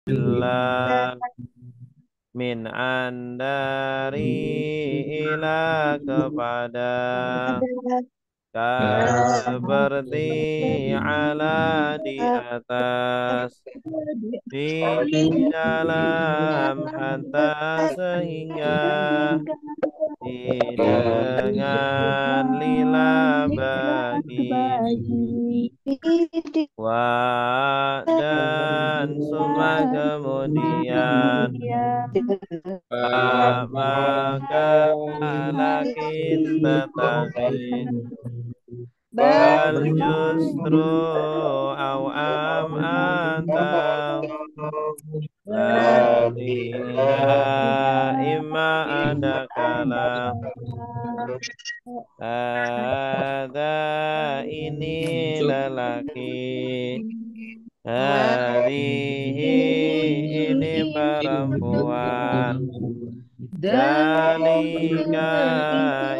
billah min andari ila kepada seperti ala di atas di dalam hatta sehingga dengan lila bagi wa dan summa kemudian maka lakin tetapi bal justru au am atau latiha imma ada kala ada ini lelaki hadihi ini perempuan dalika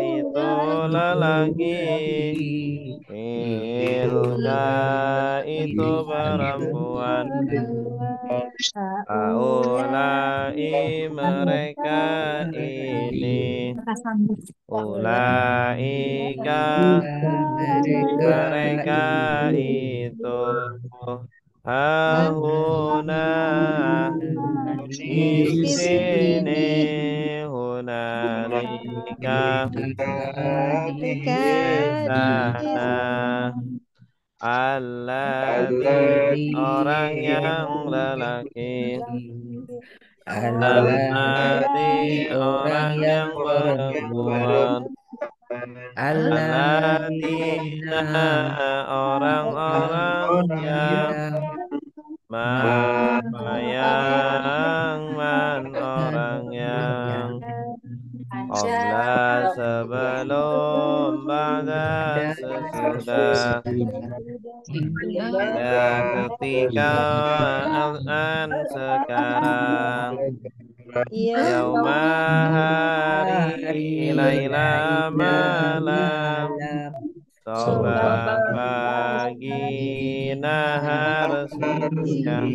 itu lelaki tilka itu perempuan Aulai mereka ini Ulaika mereka itu Hahuna di sini Hunalika di sana Alladzi orang yang lelaki Alladzi orang yang perempuan Alladzina orang-orang yang yang man orang yang Qabla sebelum Ba'da sesudah Ya ketika Al-an sekarang Yauma hari Laila malam Soba pagi Nahar siang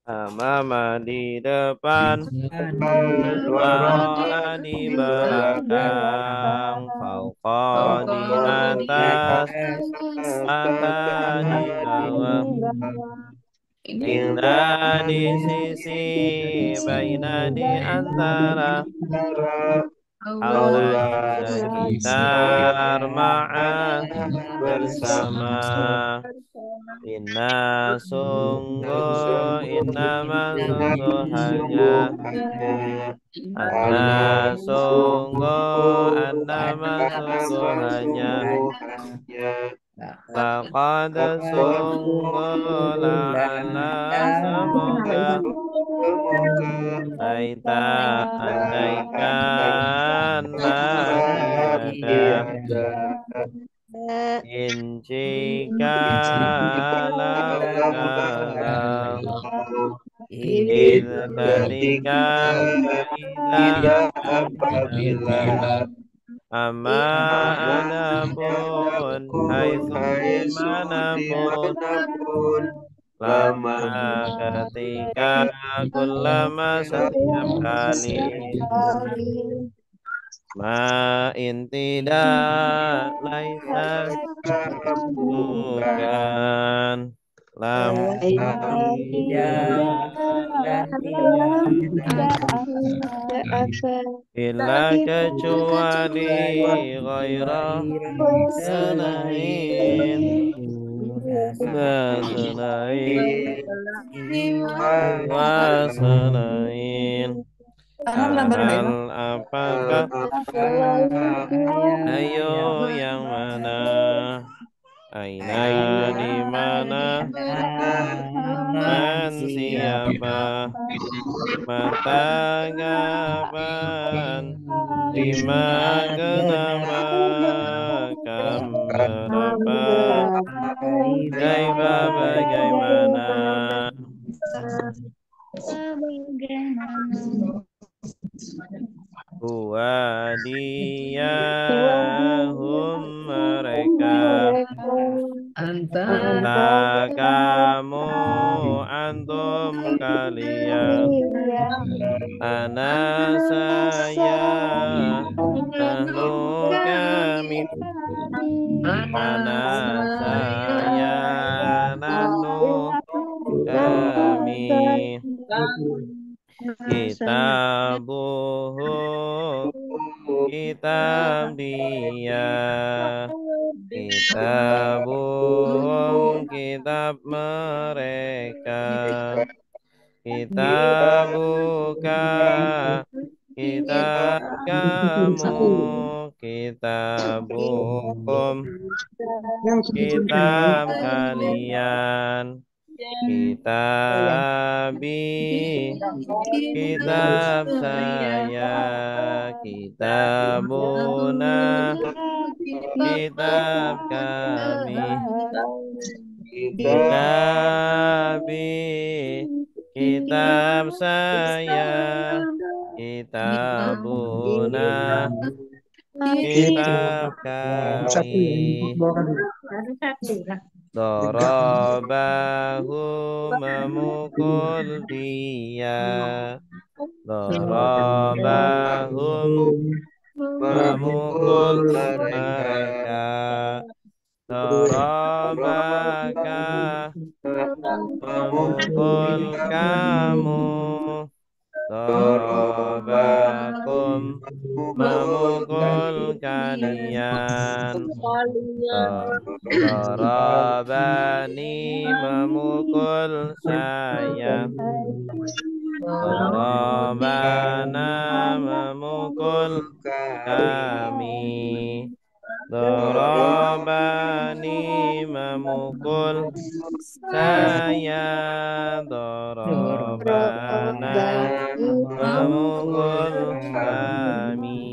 Amama di depan Wara'a di belakang Fauqa di atas Ala di bawah Indah di sisi Baina di antara Aula di sekitar Ma'a bersama Inna sungguh Innama sungguh hanya Anna sungguh Annama sungguh hanya Laqad sungguh la'ala semoga Laita andaikan tiada Injikalau kalau ketika apabila Amma adapun haitsu dimanapun lama ketika kullama setiap kali ma tidak laisa bukan lam Illa kecuali ghairah selain selain hal apakah ayo yang mana aina di mana man siapa mata kapan lima kenapa kam berapa kaifa bagaimana Huwa diyahum mereka Anta kamu, antum kalian, ana saya, nahnu kami, ana saya, nahnu kami, kitabuhu, kitab dia, kitabuhum, kitab mereka, kitabuka, kitab kamu, kitabukum, kitab kalian, kitabi, kitab saya, kitabuna, kitab kami, kitabi, kitab saya, kitabuna, kitab kami. Darabahu, memukul dia, darabahum, memukul mereka, darabaka, memukul kamu, darabakum, memukul kalian, darabani, memukul saya, darabana, memukul kami, darabani, memukul saya, darabana, memukul kami,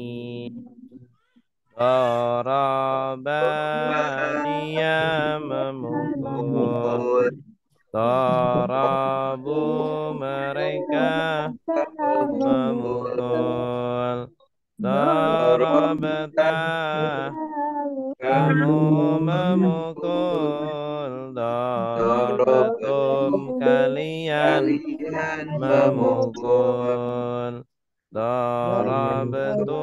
daraba, dia memukul, darabu, mereka memukul, darabata, kamu memukul, darabatum, kalian memukul, darabatu,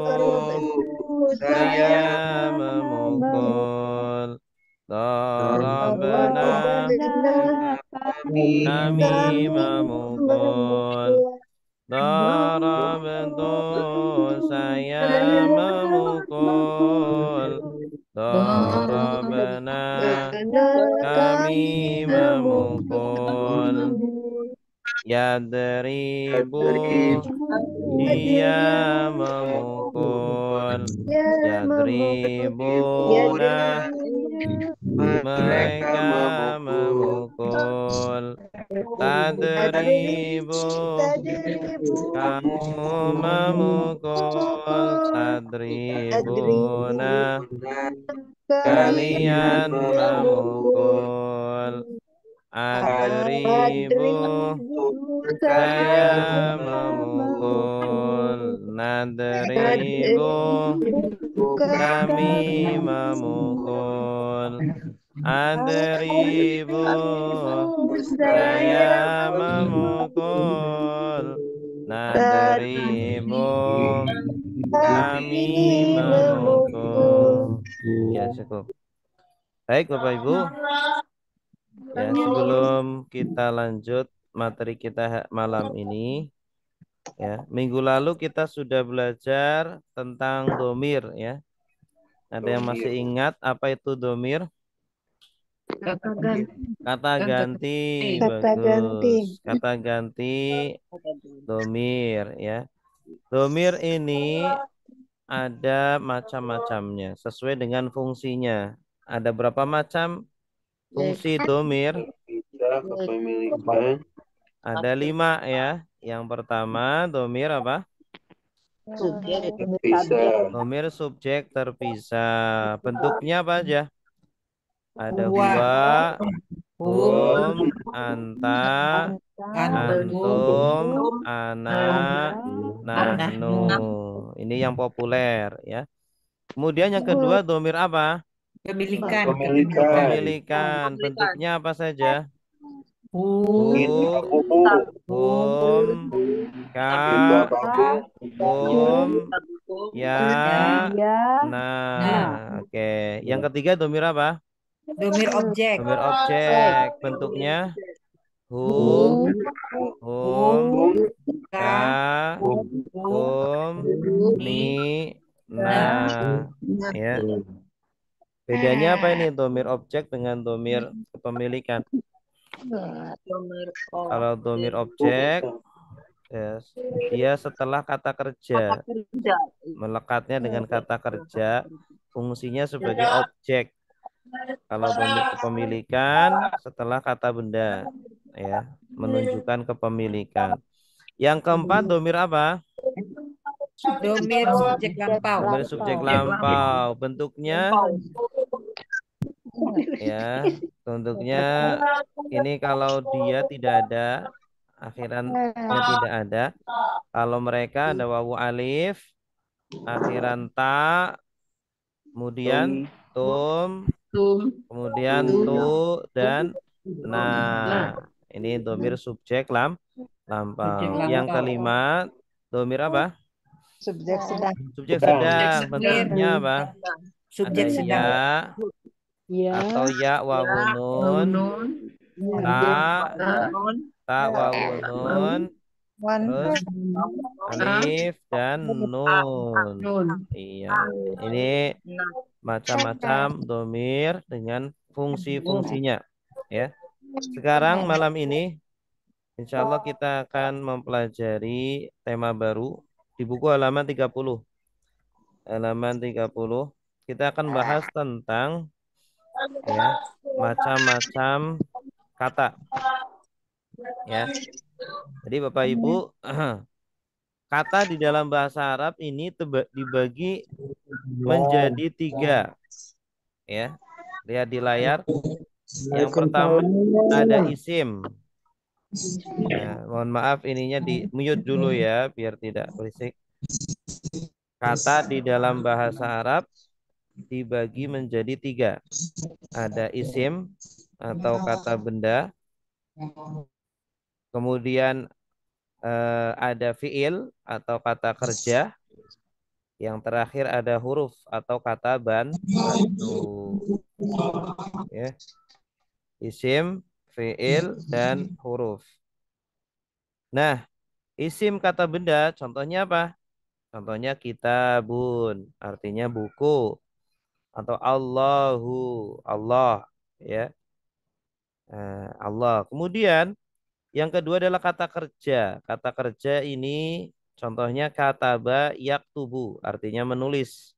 saya memukul, darabna, kami memukul, darabtu, saya memukul, darabna, kami memukul, yadribu, dia memukul, yadribuna, mereka memukul, tadribu, kamu memukul, tadribuna, kalian memukul, adribu, saya memukul, nadribu, kami memukul, adribu, saya memukul, nadribu, kami memukul. Ya, cukup. Baik, Bapak Ibu. Ya, sebelum kita lanjut materi kita malam ini, ya, minggu lalu kita sudah belajar tentang domir, ya. Ada yang masih ingat apa itu domir? Kata ganti, bagus. Kata ganti, domir, ya. Domir ini ada macam-macamnya sesuai dengan fungsinya. Ada berapa macam fungsi domir? Ada 5, ya. Yang pertama domir apa? Domir subjek terpisah. Bentuknya apa aja? Ada huwa, hum, anta, antum, ana, nahnu. Ini yang populer, ya. Kemudian yang kedua domir apa? Pemilikan. Pemilikan. Bentuknya apa saja? hu, hum, ka, hum, ya, nah. Oke. Yang ketiga domir apa? Domir objek. Domir objek. Bentuknya hu, hum, ka, hum, mi, na. Ya. Bedanya apa ini domir objek dengan domir kepemilikan? Kalau domir objek, yes, dia setelah kata kerja, melekatnya dengan kata kerja, fungsinya sebagai objek. Kalau domir kepemilikan, setelah kata benda, ya, menunjukkan kepemilikan. Yang keempat, domir apa? Domir subjek lampau. Domir subjek lampau. Bentuknya, ya, bentuknya ini kalau dia tidak ada, akhirannya tidak ada. Kalau mereka ada wawu alif, akhiran ta, kemudian tum, kemudian tu dan nah. Ini domir subjek Subjek lampau. Yang lampau. kelima, domir apa? Subjek sedang. Subjek Subjek sedang. sedang. Bentuknya apa? Ada Subjek ya sedang. atau Ya. ya wawu nun, ta, ta wawu nun, Wan. terus alif dan nun. Iya, ini macam-macam domir dengan fungsi-fungsinya. Ya, sekarang malam ini, insya Allah kita akan mempelajari tema baru di buku halaman 30. Halaman 30, kita akan bahas tentang, ya, macam-macam kata. Ya, jadi Bapak Ibu, kata di dalam bahasa Arab ini dibagi menjadi tiga. Ya, lihat di layar. Yang pertama ada isim. Ya, mohon maaf ininya di mute dulu ya biar tidak berisik. Kata di dalam bahasa Arab dibagi menjadi tiga. Ada isim atau kata benda, kemudian ada fiil atau kata kerja, yang terakhir ada huruf atau kata bantu. Ya, isim, fiil, dan huruf. Nah, isim kata benda contohnya apa? Contohnya kitabun, artinya buku, atau Allahu, Allah, ya. Allah. Kemudian yang kedua adalah kata kerja. Kata kerja ini contohnya kataba yaktubu, artinya menulis.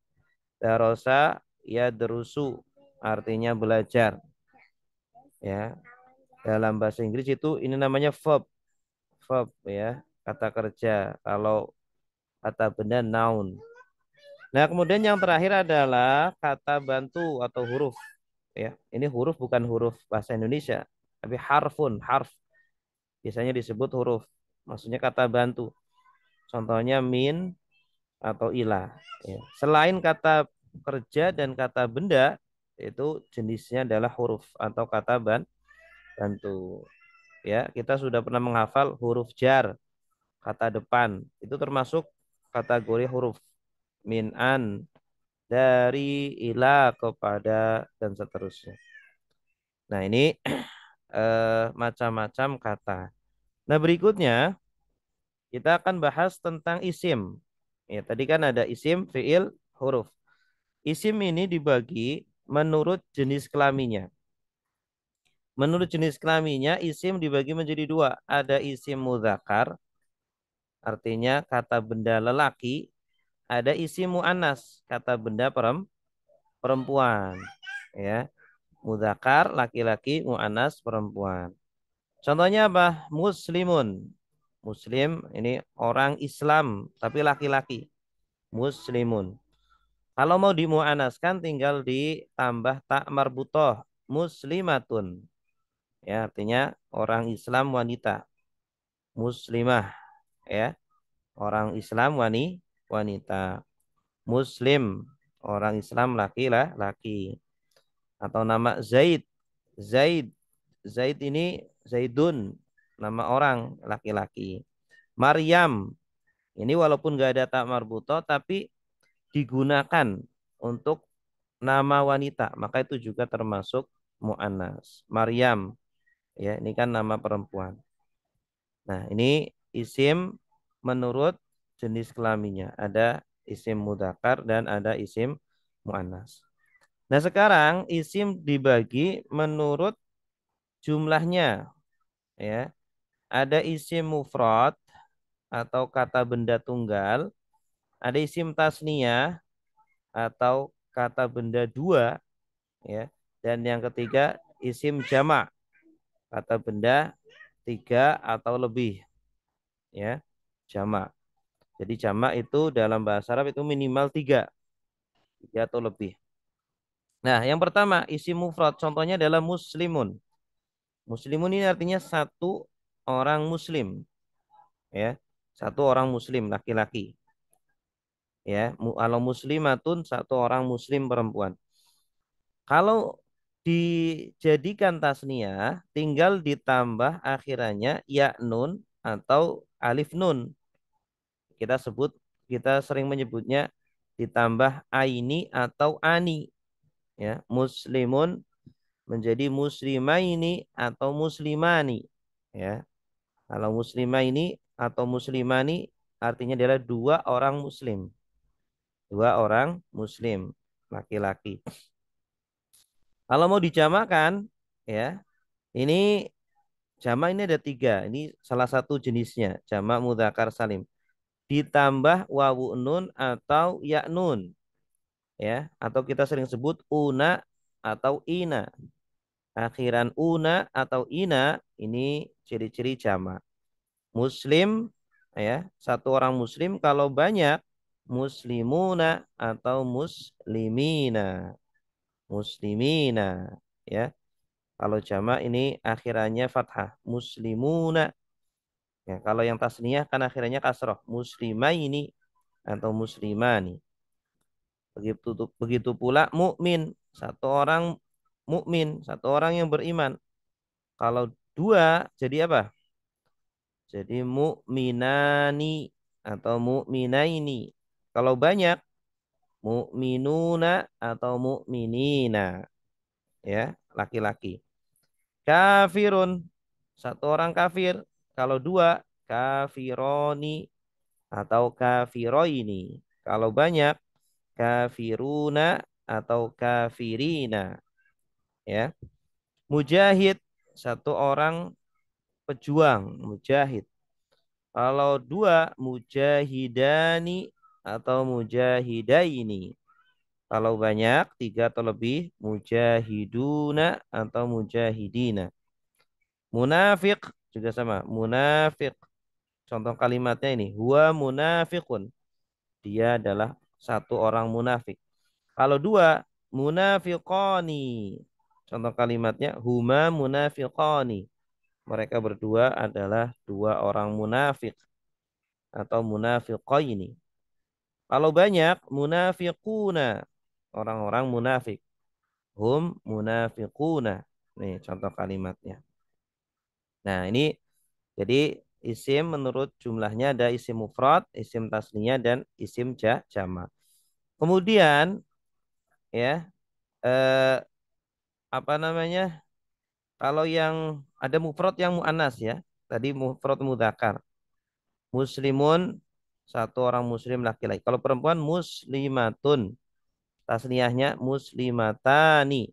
Darosa yadrusu, artinya belajar. Ya, dalam bahasa Inggris itu ini namanya verb, verb ya, kata kerja. Kalau kata benda noun. Nah, kemudian yang terakhir adalah kata bantu atau huruf. Ya, ini huruf bukan huruf bahasa Indonesia, tapi harfun, harf. Biasanya disebut huruf. Maksudnya kata bantu. Contohnya min atau ilah. Ya. Selain kata kerja dan kata benda, itu jenisnya adalah huruf atau kata bantu. Ya, kita sudah pernah menghafal huruf jar, kata depan. Itu termasuk kategori huruf. Min, an, dari, ila, kepada, dan seterusnya. Nah, ini macam-macam kata. Nah, berikutnya kita akan bahas tentang isim. Ya, tadi kan ada isim, fiil, huruf. Isim ini dibagi menurut jenis kelaminnya. Menurut jenis kelaminnya, isim dibagi menjadi dua. Ada isim mudzakkar, artinya kata benda lelaki. Ada isim mu'annas, kata benda perempuan. Ya, mudzakkar laki-laki, mu'annas perempuan. Contohnya apa? Muslimun. Muslim ini orang Islam tapi laki-laki. Muslimun. Kalau mau dimuanaskan tinggal ditambah tak marbutoh. Muslimatun. Ya, artinya orang Islam wanita. Muslimah. Ya, orang Islam wanita. Muslim. Orang Islam laki-laki. Atau nama Zaid. Zaid. Zaid ini Zaidun, nama orang laki-laki. Maryam, ini walaupun gak ada tak marbuto tapi digunakan untuk nama wanita, maka itu juga termasuk mu'annas. Maryam, ya ini kan nama perempuan. Nah, ini isim menurut jenis kelaminnya. Ada isim mudzakkar dan ada isim mu'annas. Nah, sekarang isim dibagi menurut jumlahnya, ya. Ada isim mufrad atau kata benda tunggal, ada isim tasniyah atau kata benda dua, ya. Dan yang ketiga isim jamak, kata benda tiga atau lebih, ya. Jamak. Jadi jamak itu dalam bahasa Arab itu minimal tiga, tiga atau lebih. Nah, yang pertama isim mufrad, contohnya adalah muslimun. Muslimun ini artinya satu orang muslim, ya. Satu orang muslim laki-laki, ya. Kalau muslimatun satu orang muslim perempuan. Kalau dijadikan tasniyah tinggal ditambah akhirannya ya nun atau alif nun. Kita sebut, kita sering menyebutnya ditambah aini atau ani, ya. Muslimun menjadi muslimaini atau muslimani, ya. Kalau muslimaini atau muslimani artinya adalah dua orang muslim, dua orang muslim laki-laki. Kalau mau dijamakan, ya, ini jamak ini ada tiga. Ini salah satu jenisnya, jamak mudzakkar salim. Ditambah wawu nun atau ya nun, ya, atau kita sering sebut una atau ina. Akhiran una atau ina ini ciri-ciri jamak. Muslim, ya, satu orang muslim. Kalau banyak muslimuna atau muslimina. Muslimina, ya. Kalau jamak ini akhirannya fathah, muslimuna. Ya, kalau yang tasniyah kan akhirannya kasroh, muslimaini atau muslimani. Begitu pula mukmin, satu orang mukmin, satu orang yang beriman. Kalau dua jadi apa? Jadi mukminani atau mukminaini. Kalau banyak mukminuna atau mukminina, ya, laki-laki. Kafirun, satu orang kafir. Kalau dua kafironi atau kafiroini. Kalau banyak kafiruna atau kafirina, ya. Mujahid, satu orang pejuang, mujahid. Kalau dua mujahidani atau mujahidaini. Kalau banyak tiga atau lebih mujahiduna atau mujahidina. Munafik juga sama, munafik. Contoh kalimatnya ini, huwa munafikun. Dia adalah satu orang munafik. Kalau dua munafiqani. Contoh kalimatnya huma munafiqani. Mereka berdua adalah dua orang munafik atau munafiqaini. Kalau banyak munafiquna, orang-orang munafik. Hum munafiquna. Nih contoh kalimatnya. Nah, ini jadi isim menurut jumlahnya ada isim mufrad, isim tasniyah dan isim jamak. Kemudian, ya, eh, apa namanya? Kalau yang ada mufrad yang muannas, ya. Tadi mufrad mudzakkar. Muslimun satu orang muslim laki-laki. Kalau perempuan muslimatun. Tasniyahnya muslimatani.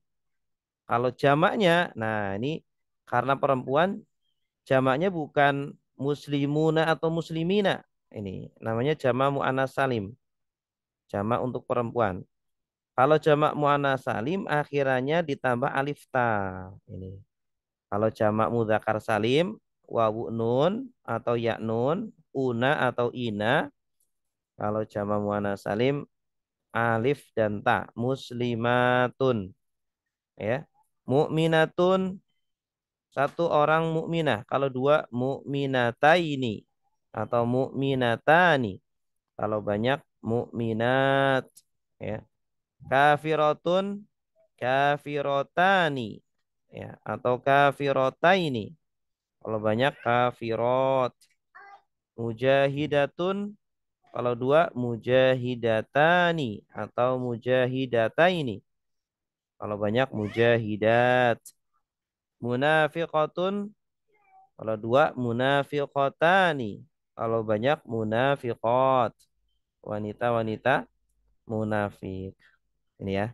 Kalau jamaknya, nah ini karena perempuan jamaknya bukan muslimuna atau muslimina. Ini namanya jamak muannas salim. Jamak untuk perempuan. Kalau jamak muannas salim akhirannya ditambah alif ta. Ini. Kalau jamak mudzakkar salim wawu nun atau ya nun, una atau ina. Kalau jamak muannas salim alif dan ta. Muslimatun, ya. Mukminatun satu orang mukminah. Kalau dua mukminataini atau mukminatani. Kalau banyak mukminat, ya. Kafiratun kafirotani, ya, atau kafirotaini. Kalau banyak kafirot. Mujahidatun. Kalau dua mujahidatani atau mujahidataini. Kalau banyak mujahidat. Munafiqatun. Kalau dua munafiqatani. Kalau banyak munafiqat. Wanita-wanita munafik. Ini ya.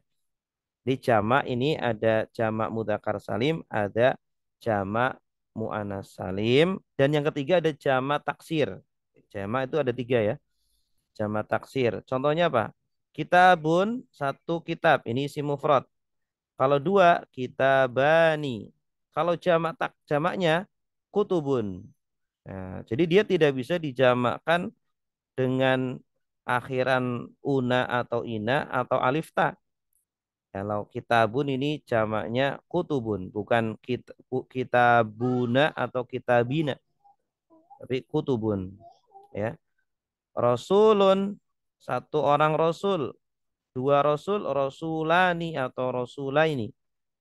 Di jamak ini ada jamak mudzakkar salim, ada jamak muannas salim, dan yang ketiga ada jamak taksir. Jamak itu ada tiga ya. Jamak taksir. Contohnya apa? Kitabun, satu kitab. Ini isi mufrad. Kalau dua, kitabani. Kalau jamaknya kutubun. Nah, jadi dia tidak bisa dijamakkan dengan akhiran una atau ina atau alif ta. Kalau kitabun ini jamaknya kutubun, bukan kitabuna atau kitabina, tapi kutubun. Ya, Rasulun, satu orang rasul, dua rasul, rasulani atau rasulaini.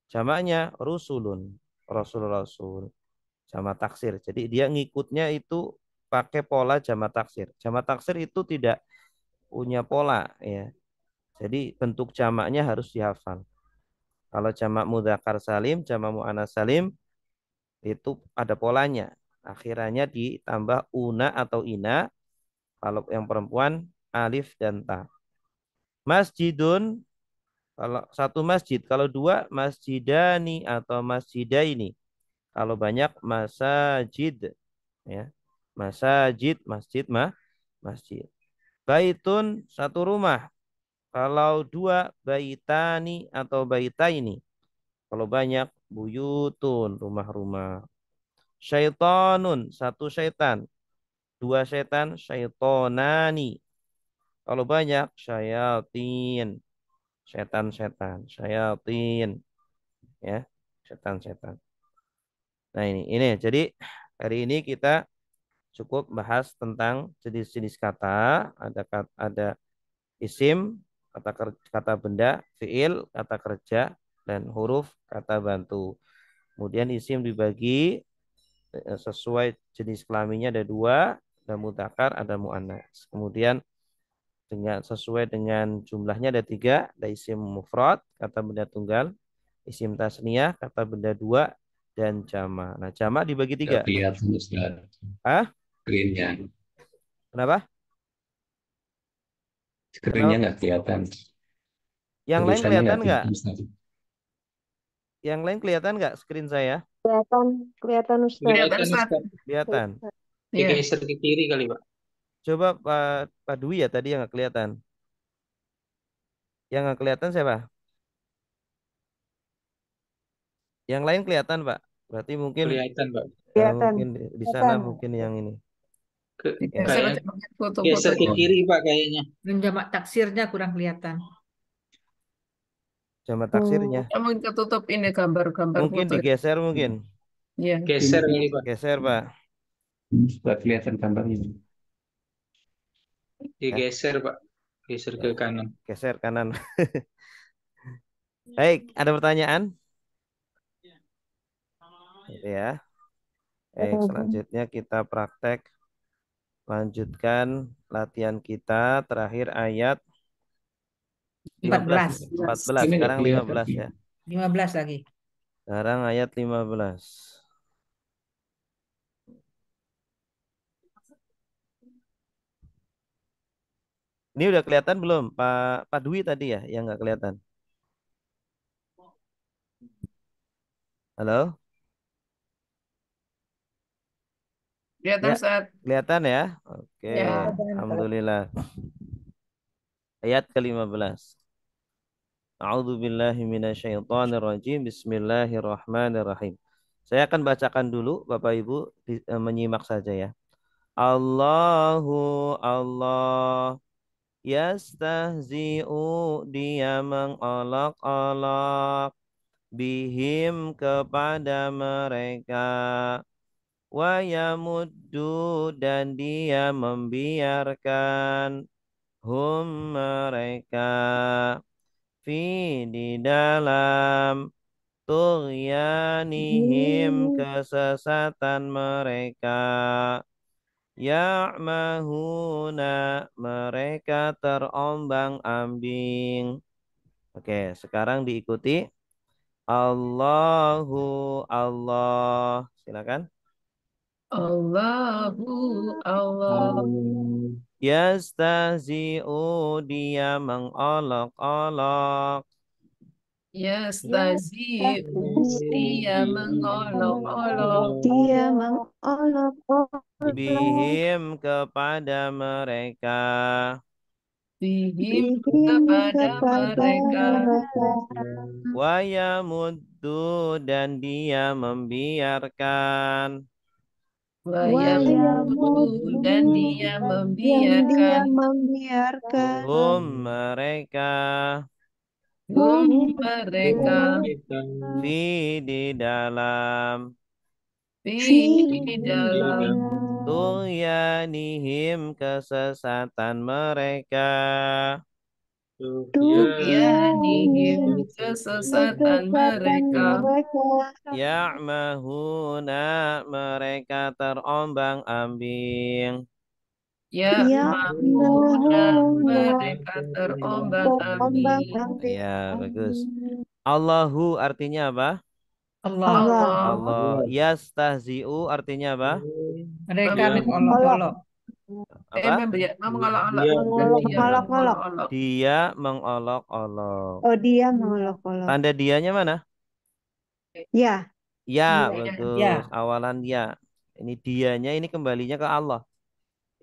Jamaknya rusulun, rasul-rasul. Jamak taksir. Jadi dia ngikutnya itu pakai pola jamak taksir. Jamak taksir itu tidak punya pola ya. Jadi bentuk jamaknya harus dihafal. Kalau jamak mudzakkar salim, jamak muannats salim itu ada polanya. Akhirannya ditambah una atau ina. Kalau yang perempuan alif dan ta. Masjidun, kalau satu masjid, kalau dua masjidani atau masjidaini. Kalau banyak masajid ya. Masajid, masjid. Baitun, satu rumah. Kalau dua baitani atau baitaini. Kalau banyak buyutun, rumah-rumah. Syaitonun, satu syaitan. Dua syaitan, syaitonani. Kalau banyak syayatin, setan-setan, syayatin, ya, setan-setan. Nah ini. Jadi hari ini kita cukup bahas tentang jenis-jenis kata. Ada isim, kata benda, fiil, kata kerja, dan huruf kata bantu. Kemudian isim dibagi sesuai jenis kelaminnya ada dua, ada mudzakkar, ada muannats. Kemudian sesuai dengan jumlahnya ada tiga, ada isim mufrad, kata benda tunggal, isim tasniyah, kata benda dua, dan jama. Nah, jama dibagi Nggak tiga. kelihatan Ustaz, Ah, screen-nya. kenapa? Screen-nya Kenapa? nggak kelihatan. Yang lain Tulisannya kelihatan nggak nggak? kelihatan Ustaz. Yang lain kelihatan nggak screen saya? Kelihatan, kelihatan Ustaz. Kelihatan Ustaz. Kelihatan. Iya. Digeser ke kiri kali, Pak. Coba Pak Dwi ya tadi yang nggak kelihatan. Yang nggak kelihatan siapa? Yang lain kelihatan, Pak. Berarti mungkin Kelihatan, Pak. Kelihatan. mungkin di sana Kelihatan. mungkin yang ini. Ke, Ya. Saya kayak pakai geser ke foto-fotonya. kiri, Pak, kayaknya. Dan jamak taksirnya kurang kelihatan. Jama taksirnya. Mungkin ketutup ini gambar-gambar Mungkin foto. digeser mungkin. Iya. Geser kali, Pak. Geser, Pak. Nggak kelihatan gambarnya. Digeser, Pak. Geser ke kanan. Geser kanan. Baik, ada pertanyaan? Gitu ya. Baik, selanjutnya kita praktek lanjutkan latihan kita terakhir ayat 14. 14. Ini nggak Sekarang kelihatan. 15 ya. 15 lagi. Sekarang ayat 15. Ini udah kelihatan belum? Pak Dwi tadi ya yang nggak kelihatan. Halo? Kelihatan Ya, Ustaz. kelihatan ya? Oke, Ya. alhamdulillah. Ayat ke-15. A'udzu billahi minasyaitonir rajim. Bismillahirrahmanirrahim. Saya akan bacakan dulu, Bapak Ibu menyimak saja ya. Allahu Allah yastahzi'u, dia mengolok-olok, bihim kepada mereka, wa yamuddu, dan dia membiarkan, hum mereka, fi di dalam, tughyanihim kesesatan mereka, ya'mahuna mereka terombang-ambing. Oke, sekarang diikuti. Allahu Allah. Silakan. Allahu Allah. Yastahzi'u dia mengolok-olok. Yastazi'u dia mengolok-olok. Dia mengolok-olok Bihim kepada mereka. Bihim kepada kepada mereka. mereka. Wa yamuddu dan dia membiarkan. Wa Wayamuddu dan dia yang dia membiarkan membiarkan Mereka mereka fi di dalam di dalam tughyanihim kesesatan mereka. tughyanihim kesesatan mereka. Ya'mahuna mereka terombang-ambing. Ya'mahuna mereka terombang-ambing. Ya, bagus. Allahu artinya apa? Allah. Allah. Yastahzi'u artinya apa? Mereka mengolok-olok. Apa? Mengolok-olok. Dia mengolok-olok. Oh, dia mengolok-olok. Tanda dianya mana? Ya. Ya, Iya. bagus. Ya. Awalan ya. Ini dianya ini kembalinya ke Allah.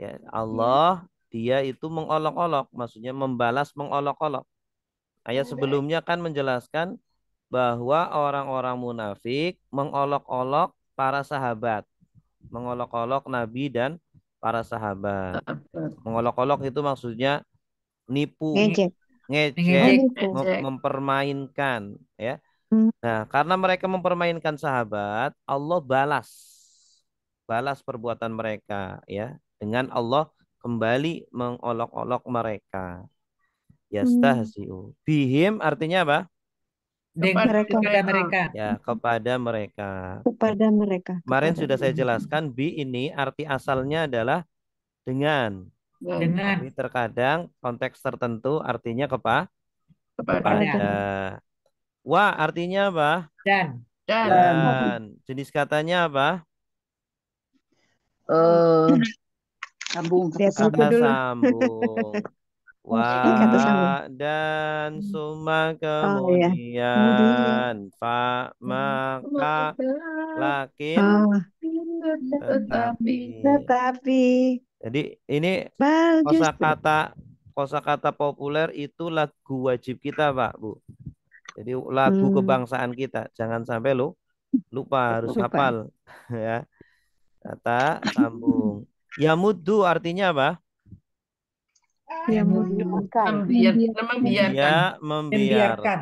Ya, Allah dia itu mengolok-olok, maksudnya membalas mengolok-olok. Ayat sebelumnya kan menjelaskan bahwa orang-orang munafik mengolok-olok para sahabat, mengolok-olok Nabi dan para sahabat. Mengolok-olok itu maksudnya nipu, Ngejek. ngejek, Ngejek. mempermainkan, ya. Hmm. Nah, karena mereka mempermainkan sahabat, Allah balas perbuatan mereka, ya, dengan Allah kembali mengolok-olok mereka. Yastahzi'u. Bihim artinya apa? Kepada mereka. Ya, kepada mereka. Kepada mereka. Kemarin sudah saya jelaskan, bi ini arti asalnya adalah dengan. Dengan. Tapi terkadang konteks tertentu artinya kepada. kepada. Wa artinya apa? Dan. Dan. Jenis katanya apa? Sambung. Lihat buku Kata dulu. sambung. Kata sambung. Dan summa Oh, ya. kemudian fa maka lakin Tetapi jadi ini justru kosakata populer itu lagu wajib kita, Pak, Bu. Jadi lagu kebangsaan kita. Jangan sampai lupa, harus Lupa. hafal ya. Kata sambung. Yamuddu artinya apa? yang Membiarkan. Dia membiarkan.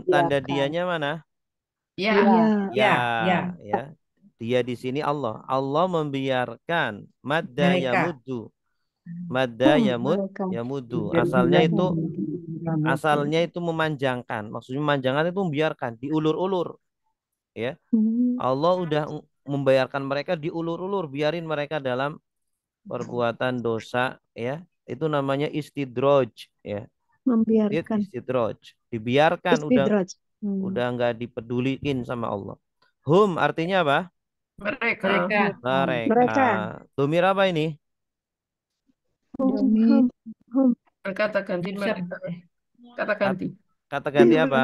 Tanda dianya mana? Ya. Ya. Dia di sini Allah. Allah membiarkan. Madda Mereka. yamuddu. Madda yamuddu. Asalnya itu memanjangkan. Maksudnya memanjangkan itu membiarkan, diulur-ulur. Ya. Allah udah membiarkan mereka diulur-ulur, biarin mereka dalam perbuatan dosa, ya. Itu namanya istidroj, ya. membiarkan. Istidroj. Dibiarkan udah nggak dipeduliin sama Allah. Hum artinya apa? Mereka. Mereka. Domir apa ini? Kata ganti mereka. Kata ganti. Kata ganti apa?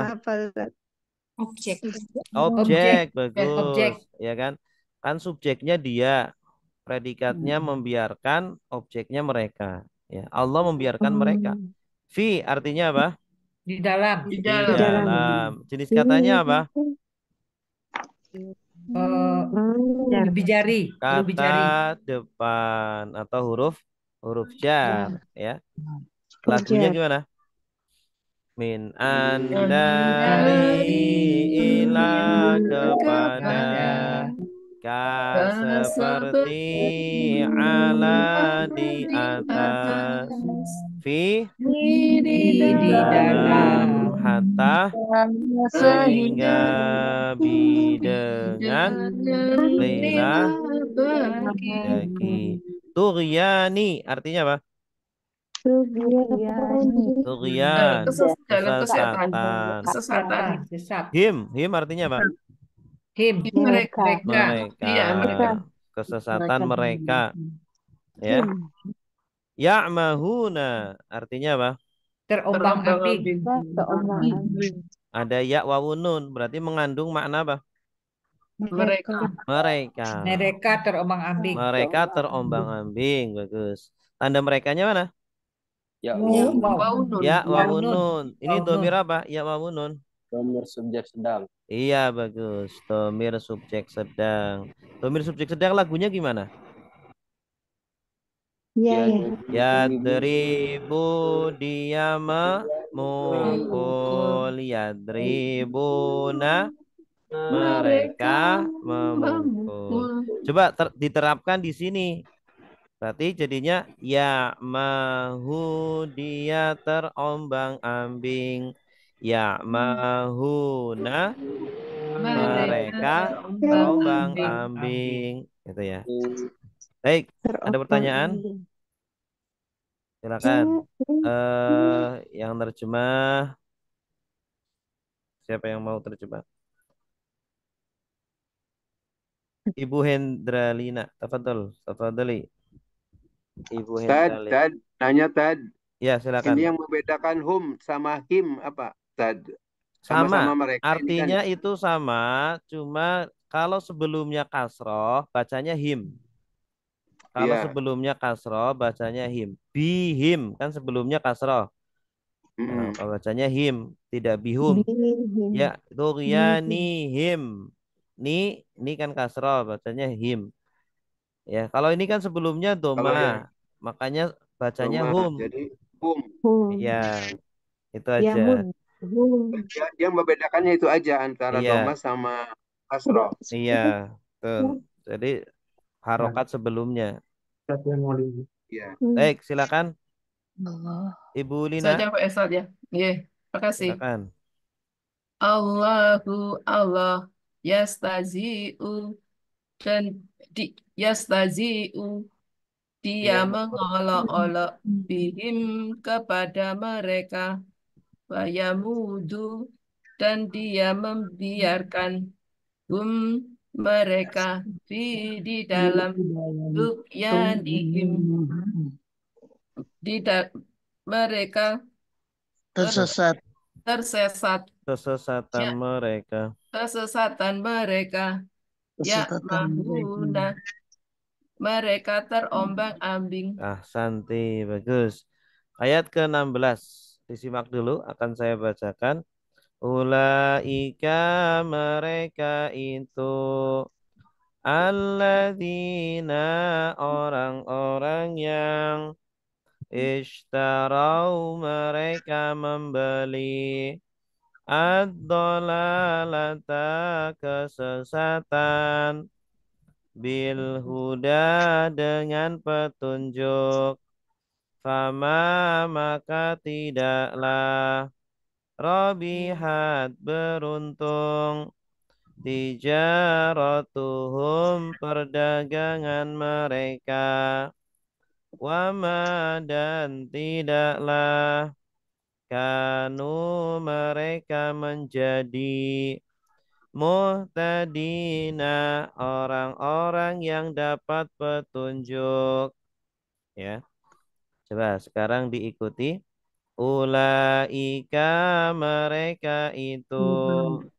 Objek. Objek, bagus. Objek. Ya kan? Kan subjeknya dia, predikatnya membiarkan, objeknya mereka. Ya, Allah membiarkan mereka. Fi artinya apa? Di dalam. Di Di dalam. dalam. Jenis katanya apa? Lebih jari. Kata depan atau huruf jar, ya. Lagunya gimana? Min andari ila kepada ka seperti ala di atas fi Di dalam hatta sehingga bi dengan Lela daki. Tughyani artinya apa? Tughyan, Dalam kesesatan. kesesatan. Kesesatan. Sesat. Him artinya apa? Him. Mereka. Mereka. Iya, mereka. Kesesatan mereka. Ya. Ya'mahuna artinya apa? Terombang-ambing. Ada ya wawunun berarti mengandung makna apa? Mereka. Mereka. Mereka terombang-ambing. Mereka terombang-ambing. Bagus. Tanda merekanya mana? Waunun. Ya wawunun. Ini Wawunun. domir apa? Ya wawunun. Domir subjek sedang. Iya bagus. Domir subjek sedang. Domir subjek sedang lagunya gimana? Yadribu dia memukul. Yadribuna mereka memukul. Coba diterapkan di sini. Berarti jadinya ya mahu dia terombang-ambing. Ya mahuna mereka terombang-ambing. Gitu ya. Baik, ada pertanyaan? Silakan. Yang terjemah siapa yang mau terjemah? Ibu Hendralina, tafadhali. Ibu Hendralina. Tad, nanya Tad. Ya, silakan. Ini yang membedakan hum sama him apa? Tad. Sama, Sama-sama mereka artinya ini kan. itu sama, cuma kalau sebelumnya kasroh bacanya him. Kalau Iya. sebelumnya kasroh bacanya him. Bihim kan sebelumnya kasroh. Nah, kalau bacanya him, tidak bihum. Ya, him. Ni kan kasroh bacanya him. Ya, kalau ini kan sebelumnya Kalau doma, yang makanya bacanya doma, hum. jadi hum. Iya, itu aja. Yang membedakannya itu aja antara Iya. doma sama kasroh. Iya, betul. Jadi harokat sebelumnya. Iya. Baik, silakan. Ibu Lina, Saya jawab saja. Iya, makasih. silakan. Allahu Allah yastazi'u dan yastazi'u dia mengolok-olok bihim kepada mereka wayamudu dan dia membiarkan mereka di dalam tughyanihim mereka Tersesat. tersesat Kesesatan Ya. mereka. kesesatan mereka ya mahuna mereka terombang-ambing. Santi, bagus. Ayat ke-16. Disimak dulu, akan saya bacakan. Ulaika mereka itu alladzina orang-orang yang ishtarau mereka membeli ad-dhalalata kesesatan bil huda dengan petunjuk. Fama maka tidaklah robihat beruntung tijaratuhum perdagangan mereka. Wama dan tidaklah kanu mereka menjadi muhtadina orang-orang yang dapat petunjuk. Ya. Coba sekarang diikuti. Ulaika mereka itu.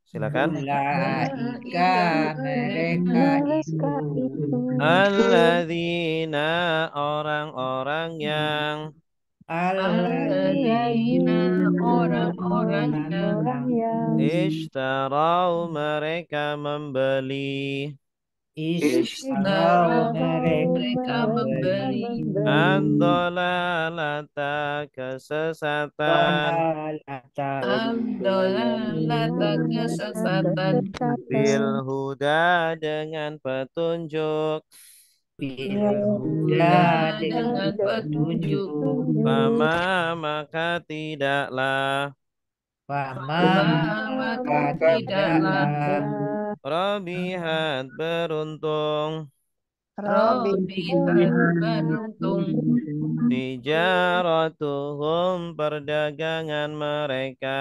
Silakan. Ulaika mereka itu. Alladzina orang-orang yang Alladzina orang-orang yang ishtarau mereka membeli Ishtarau mereka membeli ad-dhalalata kesesatan Ad-dhalalata kesesatan bil huda dengan petunjuk. ya dengan petunjuk. Fama maka tidaklah Fama maka maka tidaklah tidaklah Robihat beruntung Robihat beruntung tijaratuhum perdagangan mereka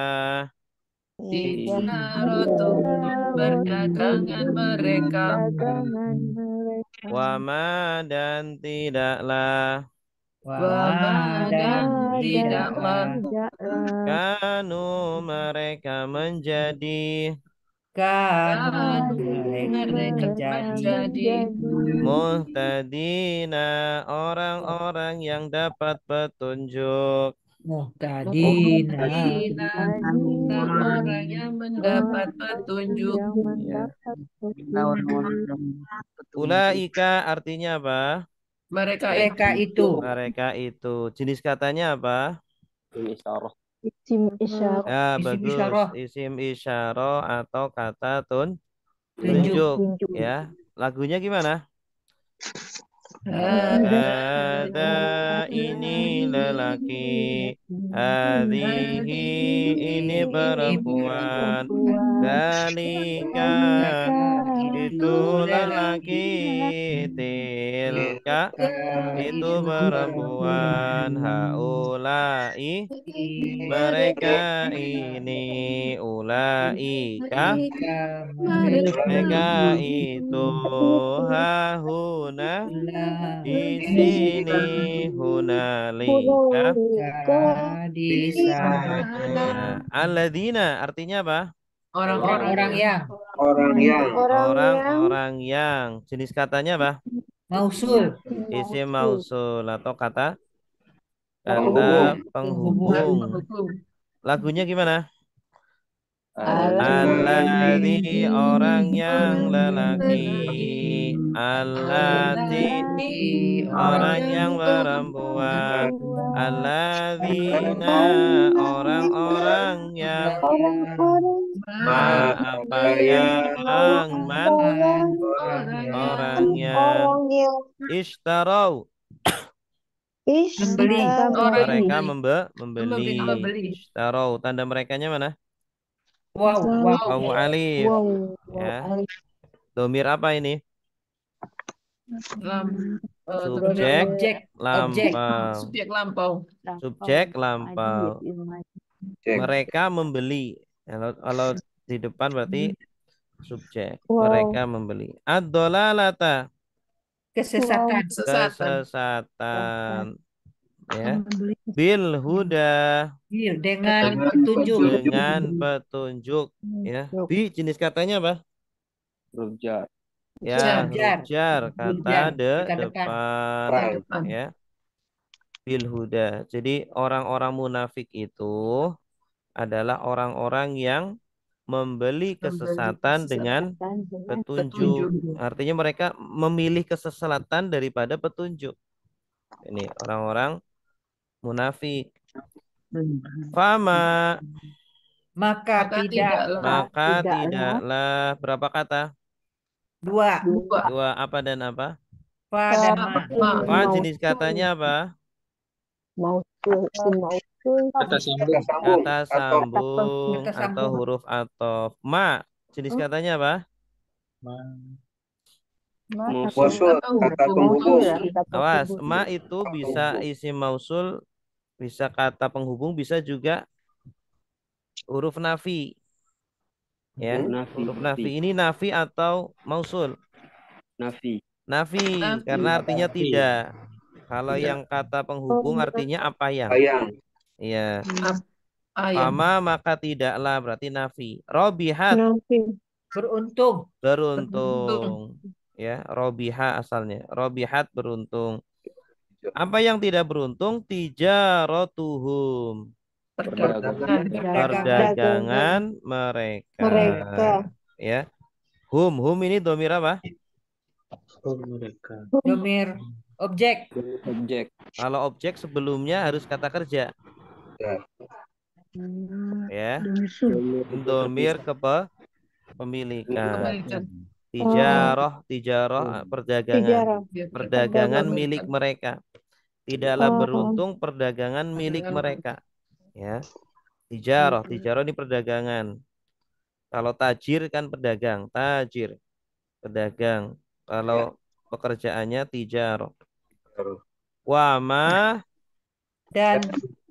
tijaratuhum perdagangan mereka Dagangan mereka. wama dan tidaklah wama dan Dan tidaklah tidaklah kanu mereka menjadi kanu kanu mereka mereka menjadi menjadi muhtadina orang-orang yang dapat petunjuk muhtadina Muhtadina orang yang mendapat petunjuk yang ya. mendapat petunjuk. Ulaika artinya apa? mereka mereka itu Mereka itu jenis katanya apa? Isim isyarat. Ya isim bagus, isyarah isim isyarah atau kata tunjuk tunjuk ya. Lagunya gimana? ada Ada ini lelaki, hadhihi ini perempuan, dalika itu lelaki, tilka itu perempuan, haulai mereka ini, ulaika mereka itu, hahuna di sini, hunalika di sana ya. Alladzina artinya apa? orang-orang yang Orang yang Orang-orang yang jenis katanya apa? mausul Isim mausul atau kata penghubung. penghubung. penghubung Lagunya gimana? Alladzi Alladzi orang yang lelaki, allati orang yang perempuan, alladzina orang-orang yang apa yang man orang yang ishtarau membeli mereka membeli ishtarau tanda merekanya mana? wow Wawu alif ya. Domir apa ini? Subjek objek lampau. subjek lampau Subjek lampau. Mereka membeli. Kalau di depan berarti subjek. Mereka membeli. Ad-dolalata kesesatan kesesatan. Ya. Bil huda dengan petunjuk dengan petunjuk. Ya. Bi jenis katanya apa? Rujak. Ya, Jar. hujar kata Kata depan. Ya. Bil huda. Jadi orang-orang munafik itu adalah orang-orang yang membeli kesesatan dengan petunjuk. Artinya mereka memilih kesesatan daripada petunjuk. Ini orang-orang munafik. Fama maka tidaklah berapa kata? dua Dua apa dan apa? fa dan ma Fa jenis katanya apa? Kata sambung. Kata sambung atau huruf atau ma jenis katanya apa? Mausul kata penghubung. Awas, ma itu bisa isim mausul, bisa kata penghubung, bisa juga huruf nafi. Ya, huruf nafi ini nafi atau mausul? Nafi. Nafi karena artinya tidak. Kalau yang kata penghubung artinya apa yang? Iya. Fama maka tidaklah berarti nafi. Robihat beruntung. Ya, robiha asalnya. Robihat beruntung. Apa yang tidak beruntung? Tijaratuhum. Perdagangan mereka. Ya. Hum ini domir apa? domir objek Kalau objek sebelumnya harus kata kerja. Ya. Domir kepemilikan. Tijarah perdagangan milik mereka. Tidaklah beruntung perdagangan milik mereka. Ya. Tijarah, tijarah ini perdagangan. Kalau tajir kan pedagang, tajir, pedagang. Kalau pekerjaannya tijarah. Wama Dan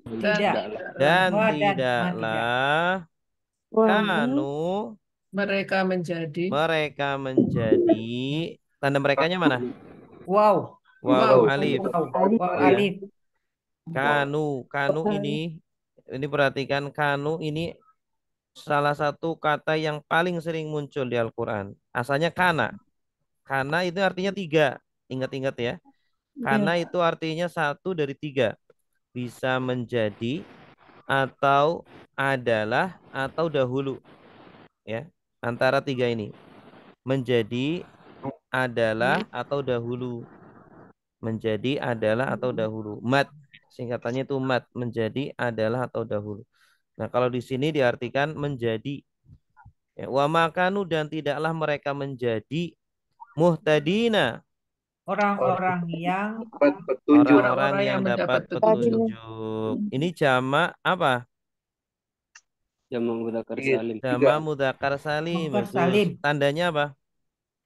tidak. dan Wa dan ma tidak. tidaklah Wama kanu Mereka menjadi. mereka menjadi tanda merekanya mana? Wow. Waw Wow. alif. Wow. alif Wow Iya. alif. Kanu ini perhatikan, kanu ini salah satu kata yang paling sering muncul di Al-Quran. Asalnya kana. Kana itu artinya tiga. Ingat-ingat ya. Kana itu artinya satu dari tiga. Bisa menjadi, atau adalah, atau dahulu. Ya, antara tiga ini. Menjadi, adalah, atau dahulu. Menjadi, adalah, atau dahulu. Mat. Singkatannya itu mat. Menjadi, adalah, atau dahulu. Nah, kalau di sini diartikan menjadi. Ya, wa makanu dan tidaklah mereka menjadi muhtadina. Orang-orang yang Petunjuk. Orang-orang yang dapat petunjuk. Ini jamak apa? Jamak mudzakkar salim. Jamak mudzakkar salim. Mudzakkar Bagus. salim. Tandanya apa?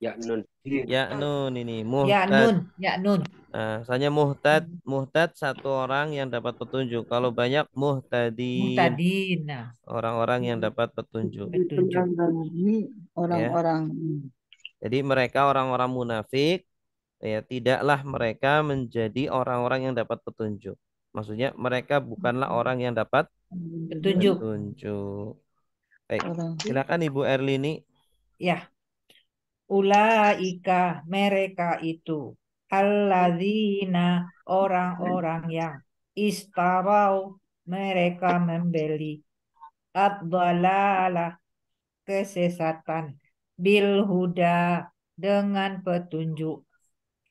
Ya nun. Ya nun ini. ya Muhtad. nun, ya nun. Nah, misalnya muhtad. Muhtad satu orang yang dapat petunjuk. Kalau banyak muhtadin. Muhtadin. Nah, Orang-orang yang dapat petunjuk. petunjuk. Ini orang-orang. Jadi mereka orang-orang munafik. Ya, tidaklah mereka menjadi orang-orang yang dapat petunjuk. Maksudnya mereka bukanlah orang yang dapat Petunjuk. petunjuk. Baik, Orang. silakan Ibu Erlini. Ya. Ulaika mereka itu. Alladzina orang-orang yang istarau mereka membeli ad-dhalalah kesesatan bil huda dengan petunjuk.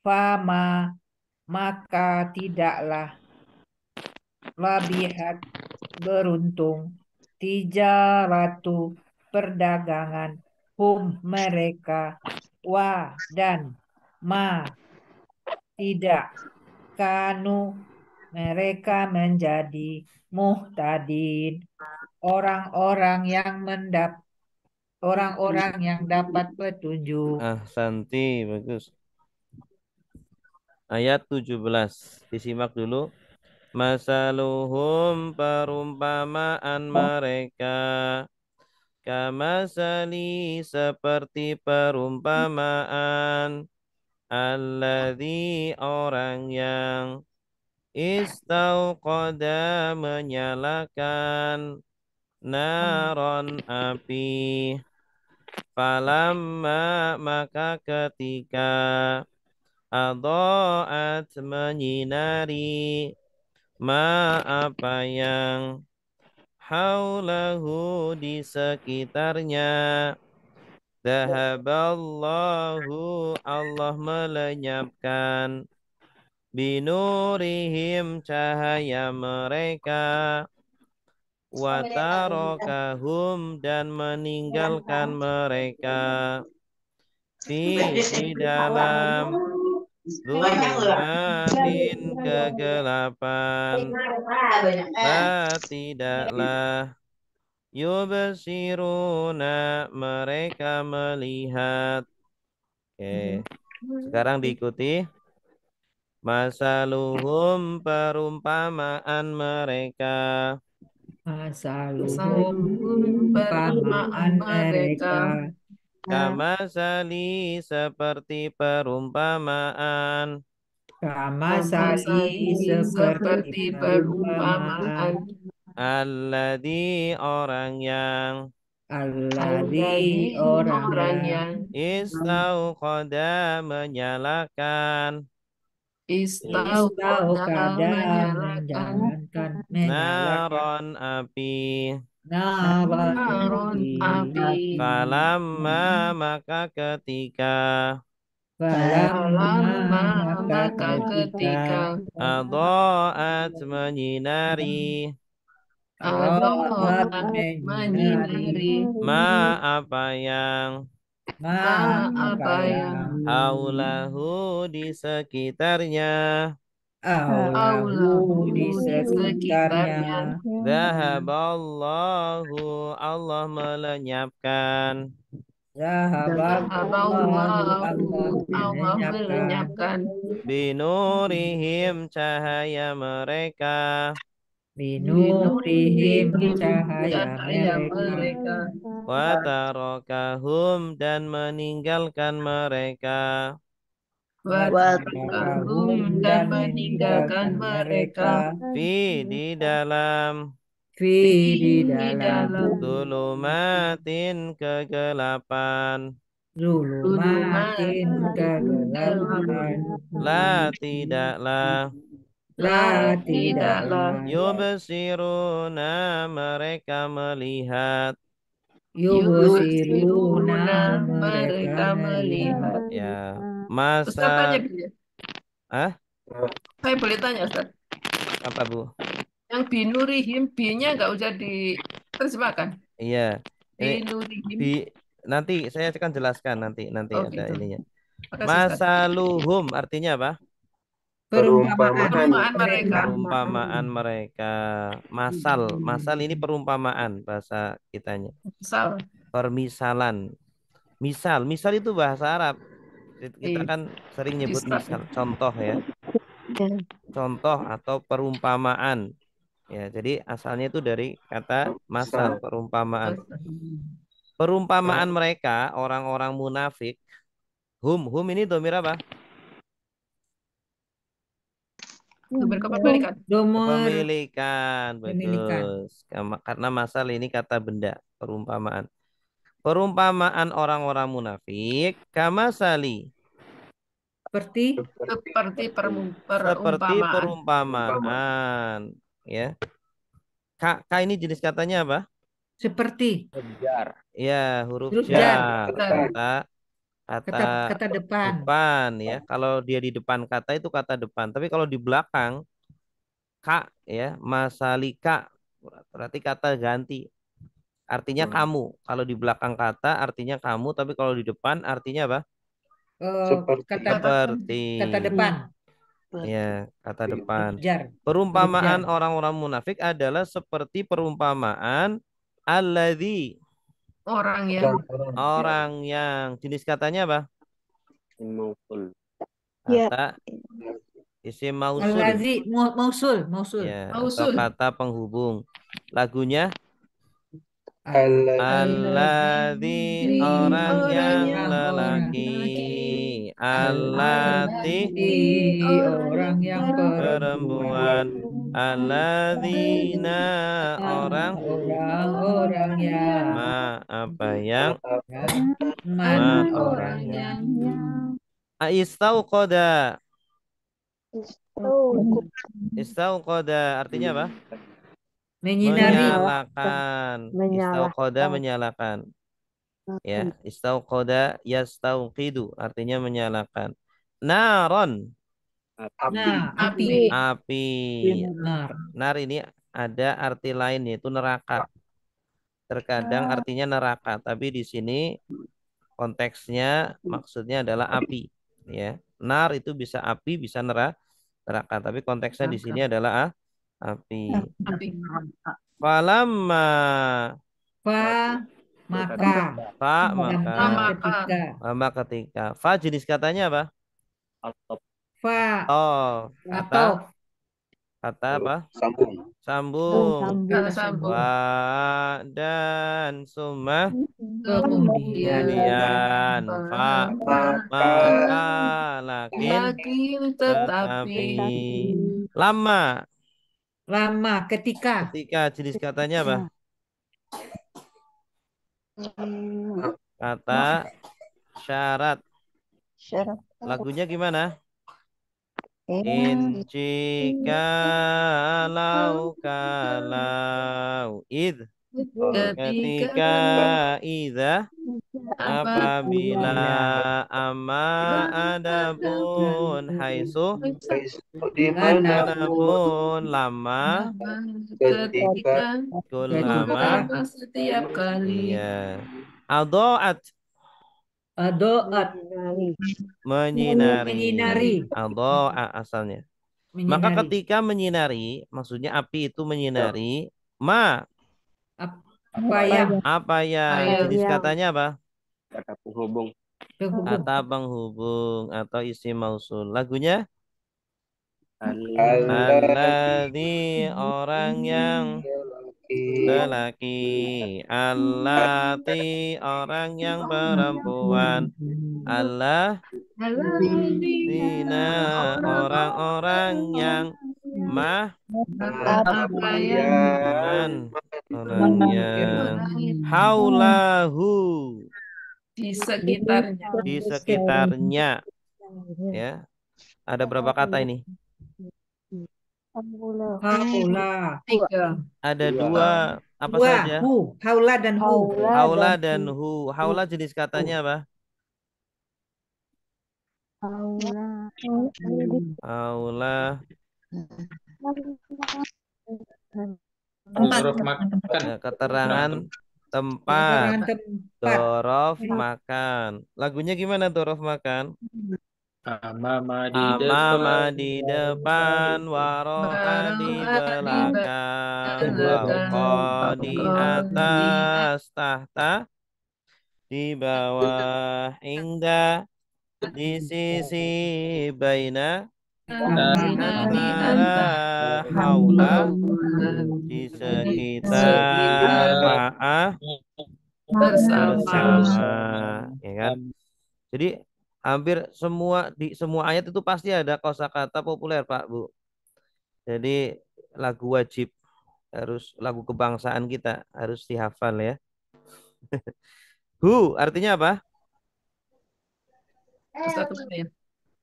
Fama maka tidaklah labihat beruntung tijaratu perdagangan mereka wa dan ma tidak kanu mereka menjadi muhtadin orang-orang yang dapat petunjuk. Santi, bagus. Ayat 17. Disimak dulu. Masaluhum perumpamaan mereka. Kamasali seperti perumpamaan. Alladzi orang yang istauqada menyalakan naron api. Falamma maka ketika Adoat menyinari ma apa yang haulahu di sekitarnya. Dahaballahu Allah melenyapkan binurihim cahaya mereka. Watarokahum dan meninggalkan mereka di dalam zulumatin kegelapan. La tidaklah yubsiruna mereka melihat. Oke. Sekarang diikuti. Masaluhum perumpamaan mereka. Masaluhum perumpamaan mereka. Kamasali seperti perumpamaan. Kamasali seperti perumpamaan. Alladzi orang yang. Alladzi orang yang. Istauqada menyalakan. Istauqada menjalankan. Naron api. Naron api. Falamma maka ketika. Falamma maka ketika. Adoat menyinari. Adoat menyinari. Ma apa yang. Ma apa yang. Haulahu di sekitarnya. Aulahu di Aulahu di sekitarnya. sekitarnya. Zahaballahu, Allah melenyapkan. Zahaballahu Zahaballahu, Allah Allah melenyapkan. melenyapkan. Binurihim, cahaya mereka. Binurihim Binurihim, cahaya cahaya mereka. mereka. Watarokahum, dan meninggalkan mereka. Watakahum, dan meninggalkan mereka. Fi, di dalam. Fi di Di dalam dalam Zulumatin, kegelapan. zulumatin kegelapan. La, tidaklah. La tidaklah. tidaklah. Yubsiruna, mereka melihat. Yubsiruna mereka mereka melihat. Ya, Ustaz tanya masa. gitu ya. Ah, Saya boleh tanya Ustaz. apa Bu? Yang binurihim, B-nya nggak usah diterjemahkan. Iya. Ini Binurihim. nanti saya akan jelaskan nanti Oh ada gitu. ininya. Makasih Ustaz. Masaluhum artinya apa? Perumpamaan Perumpamaan mereka. Perumpamaan mereka. Masal ini perumpamaan bahasa kitanya. Misal. Permisalan. Misal itu bahasa Arab. Kita Iya. kan sering nyebut Misal. misal, contoh ya. Contoh atau perumpamaan. Ya, jadi asalnya itu dari kata masal, perumpamaan. Perumpamaan mereka orang-orang munafik. Hum ini domir apa? Domir kepemilikan. Kepemilikan, Pemilikan. bagus. Karena masal ini kata benda, perumpamaan. Perumpamaan orang-orang munafik, kamasali. Seperti Seperti perumpamaan. perumpamaan, ya. K ini jenis katanya apa? seperti Ya, huruf Huruf jar. jar. Kata depan. Depan ya. Kalau dia di depan kata itu kata depan. Tapi kalau di belakang K ya, masalika berarti kata ganti. Artinya kamu. Kalau di belakang kata artinya kamu, tapi kalau di depan artinya apa? Kata depan. Ya, kata depan. Jar. Perumpamaan orang-orang munafik adalah seperti perumpamaan alladzi. Orang yang jenis katanya apa? Kata isim mausul. Allazi mausul. Ya, atau kata penghubung. Lagunya alladzi, orang yang lelaki. Allati, orang yang perempuan. Alladzina, orang yang apa yang orang yang Istauqoda. Istauqoda artinya apa? Menyalakan. Istauqoda menyalakan. Ya, istauqoda yastauqidu artinya menyalakan. Naron. api. Nar ini ada arti lain yaitu neraka. Terkadang artinya neraka, tapi di sini konteksnya maksudnya adalah api. Ya, nar itu bisa api, bisa neraka, tapi konteksnya di sini adalah api. Falamma, maka ketika. Fa jenis katanya apa? Kata apa? Sambung. Wa dan summa kemudian fa maka lakin tetapi lama ketika jenis katanya apa? Kata syarat. Lagunya gimana? In jika kalau id ketika idza apabila ama adapun haitsu manapun lama ketika lama setiap kali. Iya. Adoat menyinari. Adoa asalnya. Maka Menyinari. ketika menyinari, maksudnya api itu menyinari, Apa yang apa yang Ayo. jenis katanya apa? Kata penghubung. penghubung. Kata penghubung atau isim mausul. Lagunya Allah. alladzi orang yang lelaki, allati orang yang perempuan, alladzina orang-orang yang mah Apa yang man orang yang haulahu di sekitarnya? di sekitarnya, ya. Ada berapa kata ini? Haula. 3. Ada Dua. dua. Apa Dua. saja? Haula dan hu. Haula dan hu. Haula jenis katanya apa? Haula Huruf makan. keterangan tempat. Keterangan tempat. Dorof makan. Lagunya gimana dorof makan? Amama di Amama depan. di depan, waro'a di belakang, fauqa di atas, tahta di bawah, hingga di sisi, baina antara, haula di sekitar, ma'a bersama, ya kan? Jadi hampir di semua ayat itu pasti ada kosakata populer, Pak, Bu. Jadi lagu wajib, harus lagu kebangsaan kita harus dihafal ya. Hu artinya apa? Satu menit.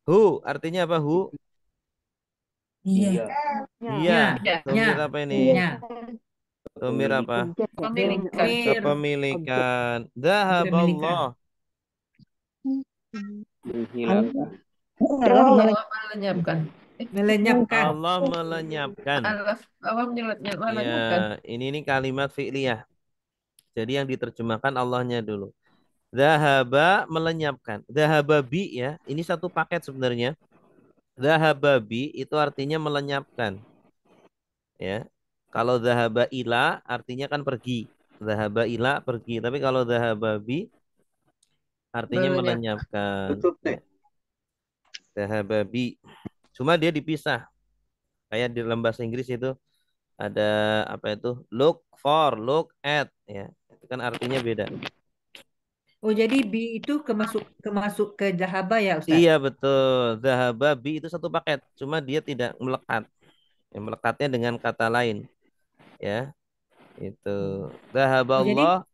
Hu artinya apa? Hu? Iya. Iya. Ya. Domir Ya. apa ini? Ya. Domir apa? Pemilikan. Kepemilikan. Dhahaballah. Menghilangkan. Allah melenyapkan. Melenyapkan. Allah melenyapkan. Allah melenyapkan. Ya, ini kalimat fi'liyah. Jadi yang diterjemahkan Allahnya dulu. Dhahaba melenyapkan. Dhahaba bi ya. Ini satu paket sebenarnya. Dhahaba bi itu artinya melenyapkan. Ya. Kalau dhahaba ila artinya kan pergi. Dhahaba ila pergi. Tapi kalau dhahaba bi artinya melenyapkan. Tutup deh. Dhahaba bi. Cuma dia dipisah. Kayak di dalam bahasa Inggris itu ada apa itu? Look for, look at ya. Itu kan artinya beda. Oh, jadi bi itu kemasuk ke dhahaba ya, Ustaz? Iya betul. Dhahaba bi itu satu paket. Cuma dia tidak melekat. Yang melekatnya dengan kata lain. Ya. Itu. Dhahaba Allah.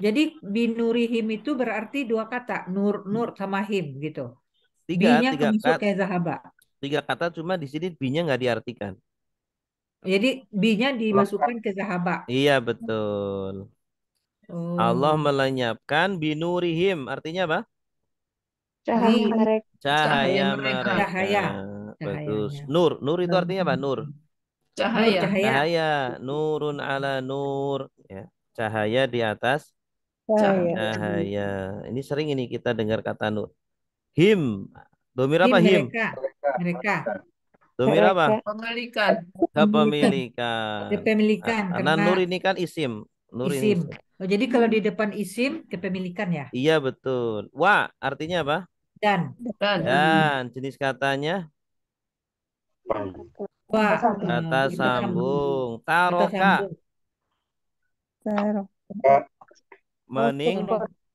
Jadi binurihim itu berarti dua kata, nur sama him gitu. Tiga Bi-nya kemasuk kata. ke dhahaba. Tiga kata cuma di sini bi-nya nggak diartikan. Jadi bi-nya dimasukkan ke dhahaba. Iya betul. Oh. Allah melenyapkan binurihim. Artinya apa? Cahaya mereka. Cahaya mereka. Cahaya. Bagus. Cahayanya. Nur. Nur itu artinya apa? Nur. Cahaya. Cahaya. Nurun ala nur. Ya. Cahaya di atas cahaya. Ini sering ini kita dengar kata nur. Him. Domir apa him? Mereka. Domir apa? Pemilikan. Kepemilikan. Kepemilikan. Karena nur ini kan isim. Nur isim. ini. Oh, jadi kalau di depan isim kepemilikan ya? Iya betul. Wa artinya apa? Dan. Dan jenis katanya? Wa. Kata sambung. Taroka.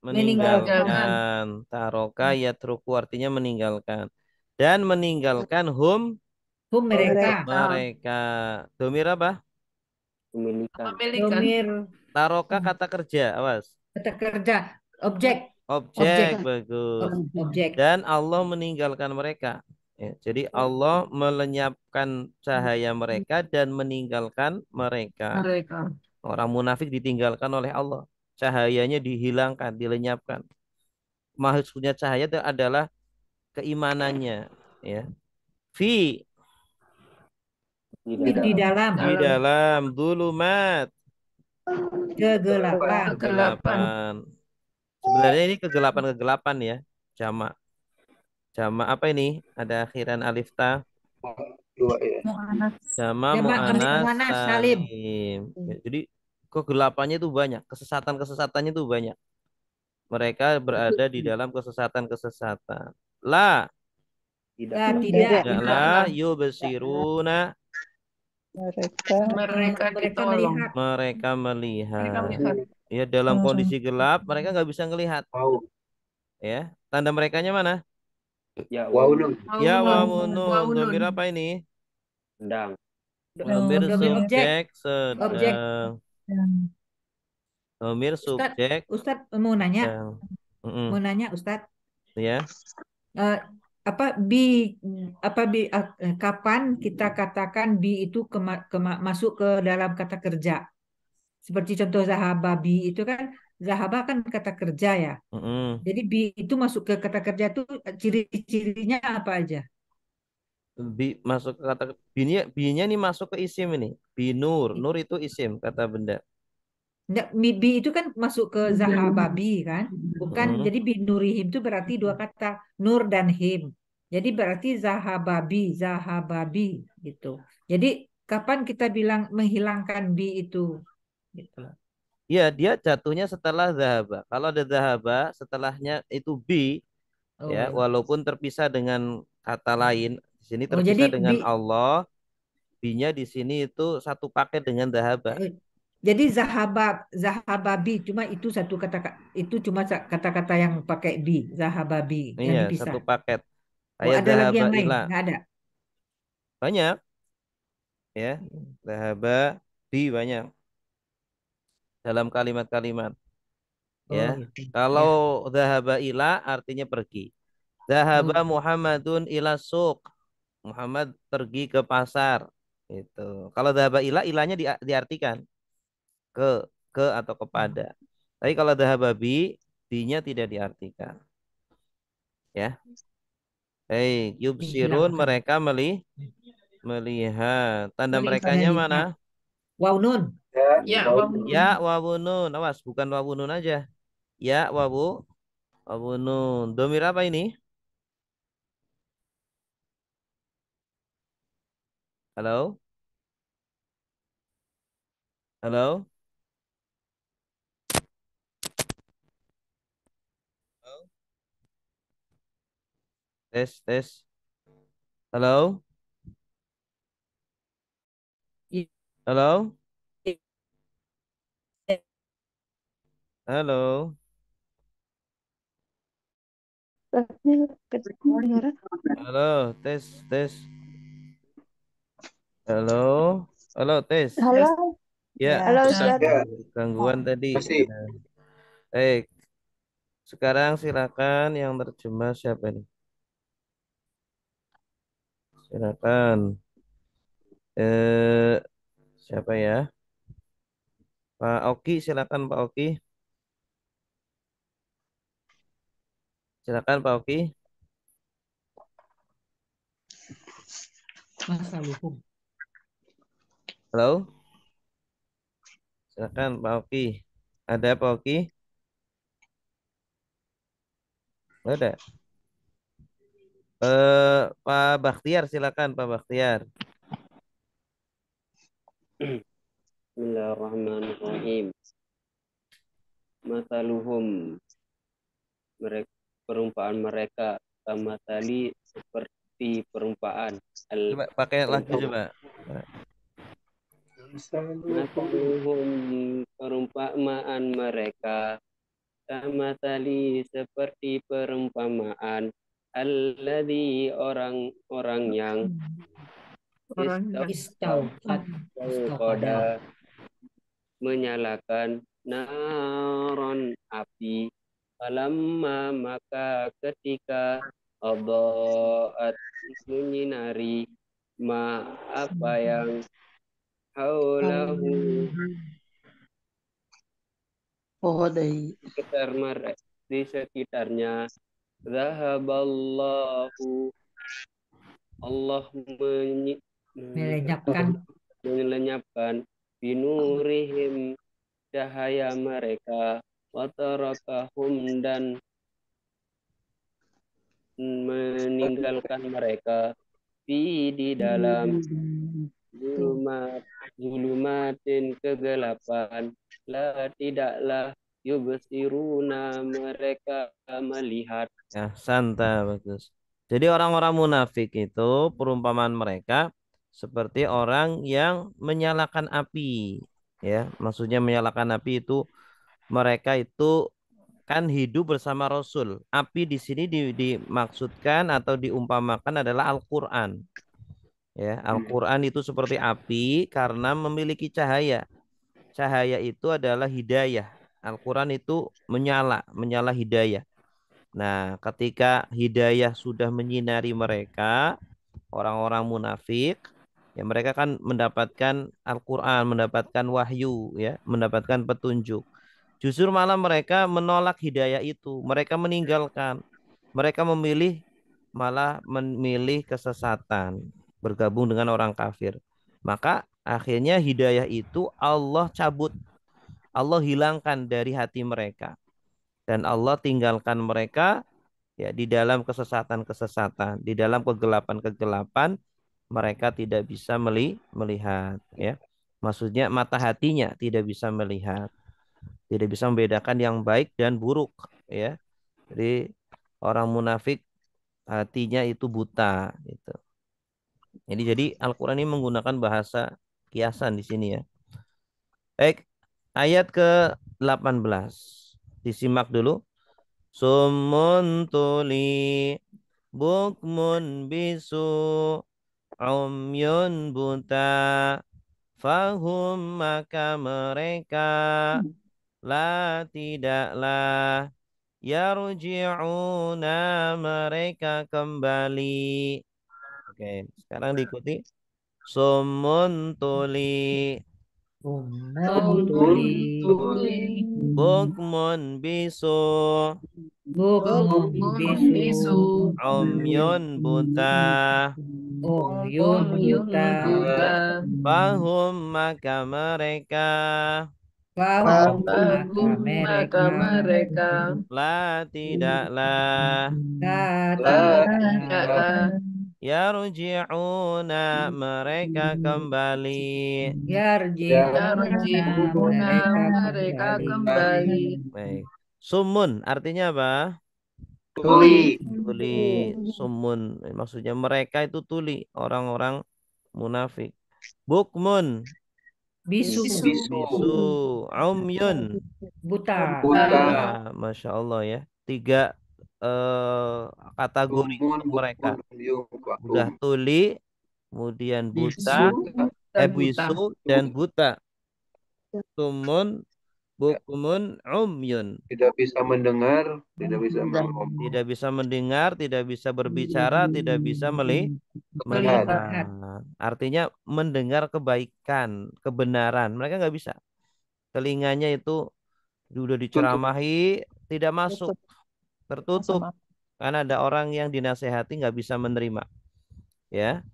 Meninggalkan. Taroka yatruku artinya meninggalkan. Dan meninggalkan hum mereka. Domir apa? Domir. Taroka kata kerja. Awas. Kata kerja. Objek. Bagus. Dan Allah meninggalkan mereka. Ya, jadi Allah melenyapkan cahaya mereka dan meninggalkan mereka. Orang munafik ditinggalkan oleh Allah. Cahayanya dihilangkan, dilenyapkan. Maksudnya cahaya itu adalah keimanannya. Ya. Fi. Di dalam. Dulumat. Kegelapan. Sebenarnya ini kegelapan ya. Jamak. Jama apa ini? Ada akhiran alif ta. Dua ya. Jama Jamak muannas muannas salim. salim. Ya, jadi kegelapannya itu banyak, kesesatan-kesesatannya itu banyak. Mereka berada di dalam kesesatan-kesesatan. La, Ya, Tidak. tidak. tidaklah yubsiruna Mereka Mereka Mereka ditolong. melihat. mereka Mereka melihat. melihat. Ya, dalam kondisi gelap mereka nggak bisa ngelihat. Wow. Ya, tanda merekanya mana? Ya, Wow, wow. Nun. Ya Waunun. wawunun. Waunun. Domir apa ini? Sedang. Domir Domir objek. subjek Objek. sedang. Domir Ustad, subjek Ustad mau nanya, sedang. Mm-mm. Ustad. Ya. Eh, apa kapan kita katakan bi itu masuk ke dalam kata kerja? Seperti contoh zahababi itu kan zahaba kan kata kerja ya. Mm-mm. Jadi bi itu masuk ke kata kerja itu ciri-cirinya apa aja? Masuk ke kata binya nih masuk ke isim ini. Binur. Nur itu isim kata benda. Nggak, bi itu kan masuk ke zahababi kan? Bukan, Mm-mm. jadi binurihim itu berarti dua kata nur dan him. Jadi berarti zahababi gitu. Jadi kapan kita bilang menghilangkan bi itu? Gitu. Ya, dia jatuhnya setelah zahaba. Kalau ada zahaba, setelahnya itu bi, ya, Oh, walaupun terpisah dengan kata lain. Di sini oh jadi terpisah dengan Allah, bi-nya di sini itu satu paket dengan zahaba. eh, jadi zahababi cuma itu satu kata, itu cuma kata-kata yang pakai bi, zahababi yang Iya, dipisah. satu paket. Oh, Kayak ada lagi zahaba yang lain? ila. Nggak ada. Banyak, ya. Zahaba, bi banyak dalam kalimat-kalimat, ya. Oh gitu. Kalau Ya. zahaba ila artinya pergi. Zahaba Oh, Muhammadun ila suq. Muhammad pergi ke pasar. Itu. Kalau dhahaba ila, ilahnya diartikan ke atau kepada. Tapi kalau dhahaba bi-nya tidak diartikan. Ya. Hei, yubsirun menghilangkan. mereka melihat. Tanda merekanya mana? Melihat. Wow nun. Ya, Wow. waunun. Ya wawunun. Awas, bukan wawunun aja. Ya wawunun. Domir apa ini? Halo? Halo? Halo? Tes, tes. Halo? Halo? Halo? kedengaran. Halo, tes, tes. Halo, halo, tes. Halo, Ya, halo Ustaz. Ustaz. Ya, gangguan tadi. masih. Nah, baik, sekarang silakan yang terjemah siapa nih? Silakan. Eh, siapa ya? Pak Oki, silakan Pak Oki. Silakan Pak Oki. Masa luhum. Halo, silakan Pak Oki. Ada Pak Oki? Nggak ada. Pak Bakhtiar, silakan Pak Bakhtiar. Bismillahirrahmanirrahim. Mataluhum, mereka, perumpamaan mereka sama tali seperti perumpamaan Coba pakai lagu coba. Mataluhum, perumpamaan mereka sama tali seperti perumpamaan alladzi orang-orang yang Orang yang istauqada menyalakan naron api falamma maka ketika adaat menyinari ma apa yang haulahu Oh, dari sekitar di sekitarnya zahaballahu Allah melenyapkan. melenyapkan binurihim cahaya mereka watarakahum dan meninggalkan mereka di dalam zulumatin kegelapan, la tidaklah yubsiruna mereka melihat. Ya, santa bagus. Jadi orang-orang munafik itu perumpamaan mereka seperti orang yang menyalakan api. Ya, maksudnya menyalakan api itu mereka itu kan hidup bersama Rasul. Api di sini dimaksudkan atau diumpamakan adalah Al-Qur'an. Ya, Al-Qur'an itu seperti api karena memiliki cahaya. Cahaya itu adalah hidayah. Al-Qur'an itu menyala hidayah. Nah, ketika hidayah sudah menyinari mereka, orang-orang munafik, ya mereka kan mendapatkan Al-Qur'an, mendapatkan wahyu, ya, mendapatkan petunjuk. Justru malah mereka menolak hidayah itu. Mereka meninggalkan. Mereka malah memilih kesesatan, bergabung dengan orang kafir. Maka akhirnya hidayah itu Allah cabut. Allah hilangkan dari hati mereka. Dan Allah tinggalkan mereka ya di dalam kesesatan-kesesatan, di dalam kegelapan-kegelapan mereka tidak bisa melihat ya. Maksudnya mata hatinya tidak bisa melihat, tidak bisa membedakan yang baik dan buruk ya. Jadi orang munafik hatinya itu buta gitu. Jadi Al-Qur'an ini menggunakan bahasa kiasan di sini ya. Baik, ayat ke-18. Disimak dulu. Summun tuli bukmun bisu umyun buta fahum maka mereka tidaklah yarji'una mereka kembali. Oke, sekarang diikuti. Summun tuli Tuli, bukmun bisu bukmun bisu, umyun buta umyun buta, fahum maka mereka fahum Maka mereka tidaklah tidaklah yarji'una mereka kembali. yarji'una mereka kembali. Baik. Sumun artinya apa? Tuli. Sumun maksudnya mereka itu tuli, orang-orang munafik. Bukmun bisu, umyun buta, buta. Masya Allah ya. 3 kategori mereka. Udah tuli, kemudian buta, bisu dan buta. Sumun, bukmun, umyun. Tidak bisa mendengar, tidak bisa mengomong. Tidak bisa mendengar, tidak bisa berbicara, tidak bisa melihat. Artinya mendengar kebaikan, kebenaran. Mereka nggak bisa. Telinganya itu sudah diceramahi, tidak masuk, tertutup. Karena ada orang yang dinasehati nggak bisa menerima. Ya,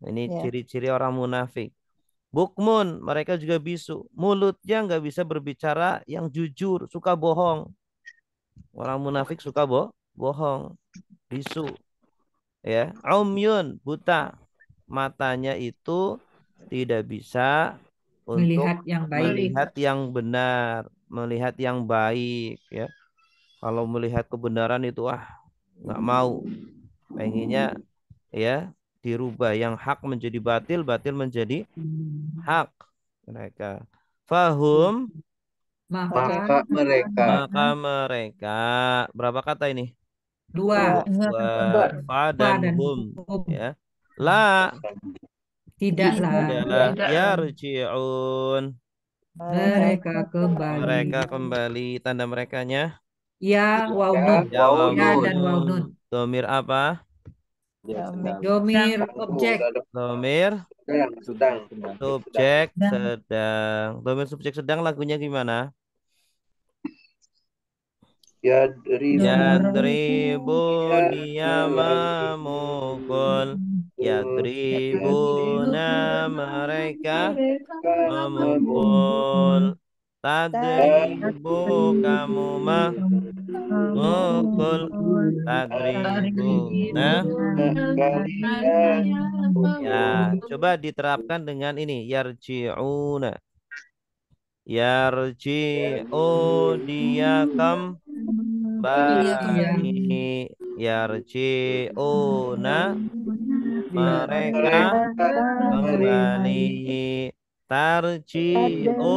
ini ciri-ciri orang munafik. Bukmun, mereka juga bisu. Mulutnya nggak bisa berbicara yang jujur, suka bohong. Orang munafik suka bohong, bisu. Ya, umyun, buta. Matanya itu tidak bisa untuk melihat yang baik, melihat yang benar, melihat yang baik. Ya, kalau melihat kebenaran itu nggak mau. Pengennya ya dirubah yang hak menjadi batil, batil menjadi hak mereka. Fahum Maka mereka berapa kata ini? 2 Fa dan hum ya. La tidaklah yarji'un mereka kembali. Tanda merekanya ya waw nun, ya dan waw nun. Domir apa? Domir objek, Domir sedang. subjek sedang. Domir subjek sedang lagunya gimana? Yadribu dia memukul. Yadribuna mereka memukul. Tadribu kamu memukul. Tadribu kalian. Ya, coba diterapkan dengan ini yarji'una. Dia kembali. Yarji'una mereka kembali. Tarji'u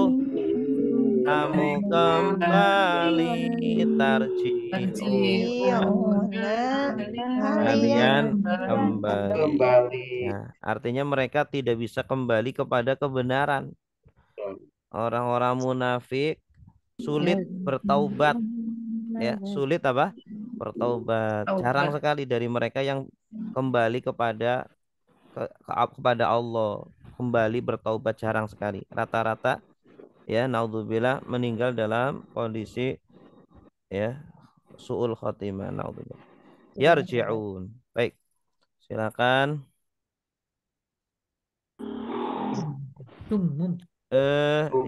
kamu kembali. Tarji'u kalian kembali. Nah, artinya mereka tidak bisa kembali kepada kebenaran. Orang-orang munafik sulit bertaubat, ya, sulit apa? Bertaubat. Jarang sekali dari mereka yang kembali kepada kepada Allah, kembali bertaubat jarang sekali. Rata-rata ya naudzubillah meninggal dalam kondisi ya suul khotimah, naudzubillah. Yarji'un. Baik. Silakan.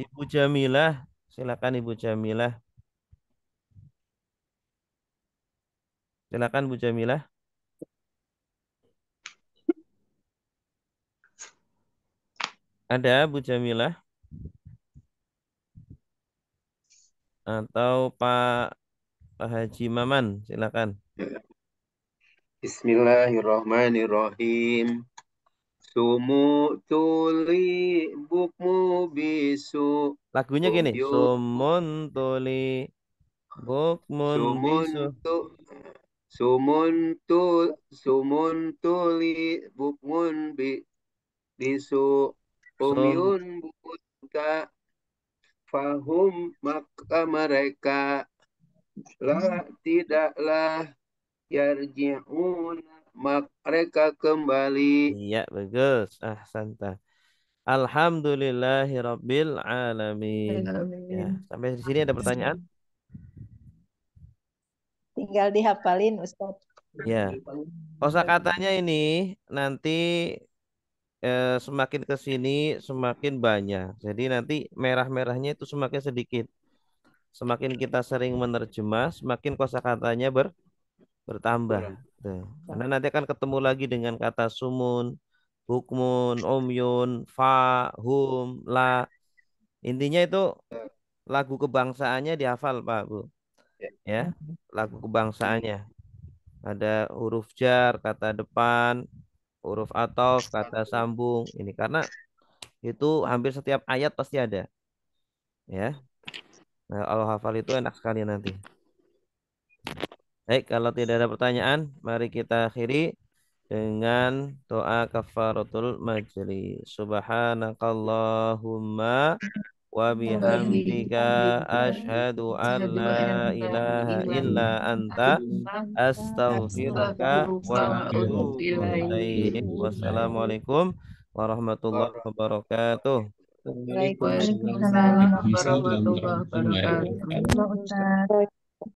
Ibu Jamilah, silakan Ibu Jamilah. Silakan Bu Jamilah. Ada Bu Jamilah? Atau Pak Haji Maman, silakan. Bismillahirrahmanirrahim. Sumu tuli bukmu bisu. Lagunya gini, sumun tuli bukmun bisu. Sumun tuli bukmun bisu. Umyun buta fahum maka mereka tidaklah yarji'un mereka kembali. Iya, bagus. Ahsanta. Alhamdulillahirabbil alamin. Ya, sampai di sini ada pertanyaan? Tinggal dihafalin Ustaz. Ya. Kosakatanya ini nanti semakin ke sini semakin banyak. Jadi nanti merah-merahnya itu semakin sedikit. Semakin kita sering menerjemah, semakin kosakatanya bertambah. Tuh. Karena nanti akan ketemu lagi dengan kata sumun, hukmun, umyun, fa, hum, la. Intinya itu lagu kebangsaannya dihafal Pak Bu. Ya, lagu kebangsaannya. Ada huruf jar, kata depan, huruf ataf, kata sambung. Ini karena itu hampir setiap ayat pasti ada. Ya. Nah, kalau hafal itu enak sekali nanti. Baik, kalau tidak ada pertanyaan, mari kita akhiri dengan doa kafaratul majlis. Subhanakallahumma wa bihamdika asyhadu an la ilaha illa anta astaghfiruka wa atubu ilaik. Wassalamualaikum warahmatullahi wabarakatuh. Waalaikumsalam warahmatullahi wabarakatuh.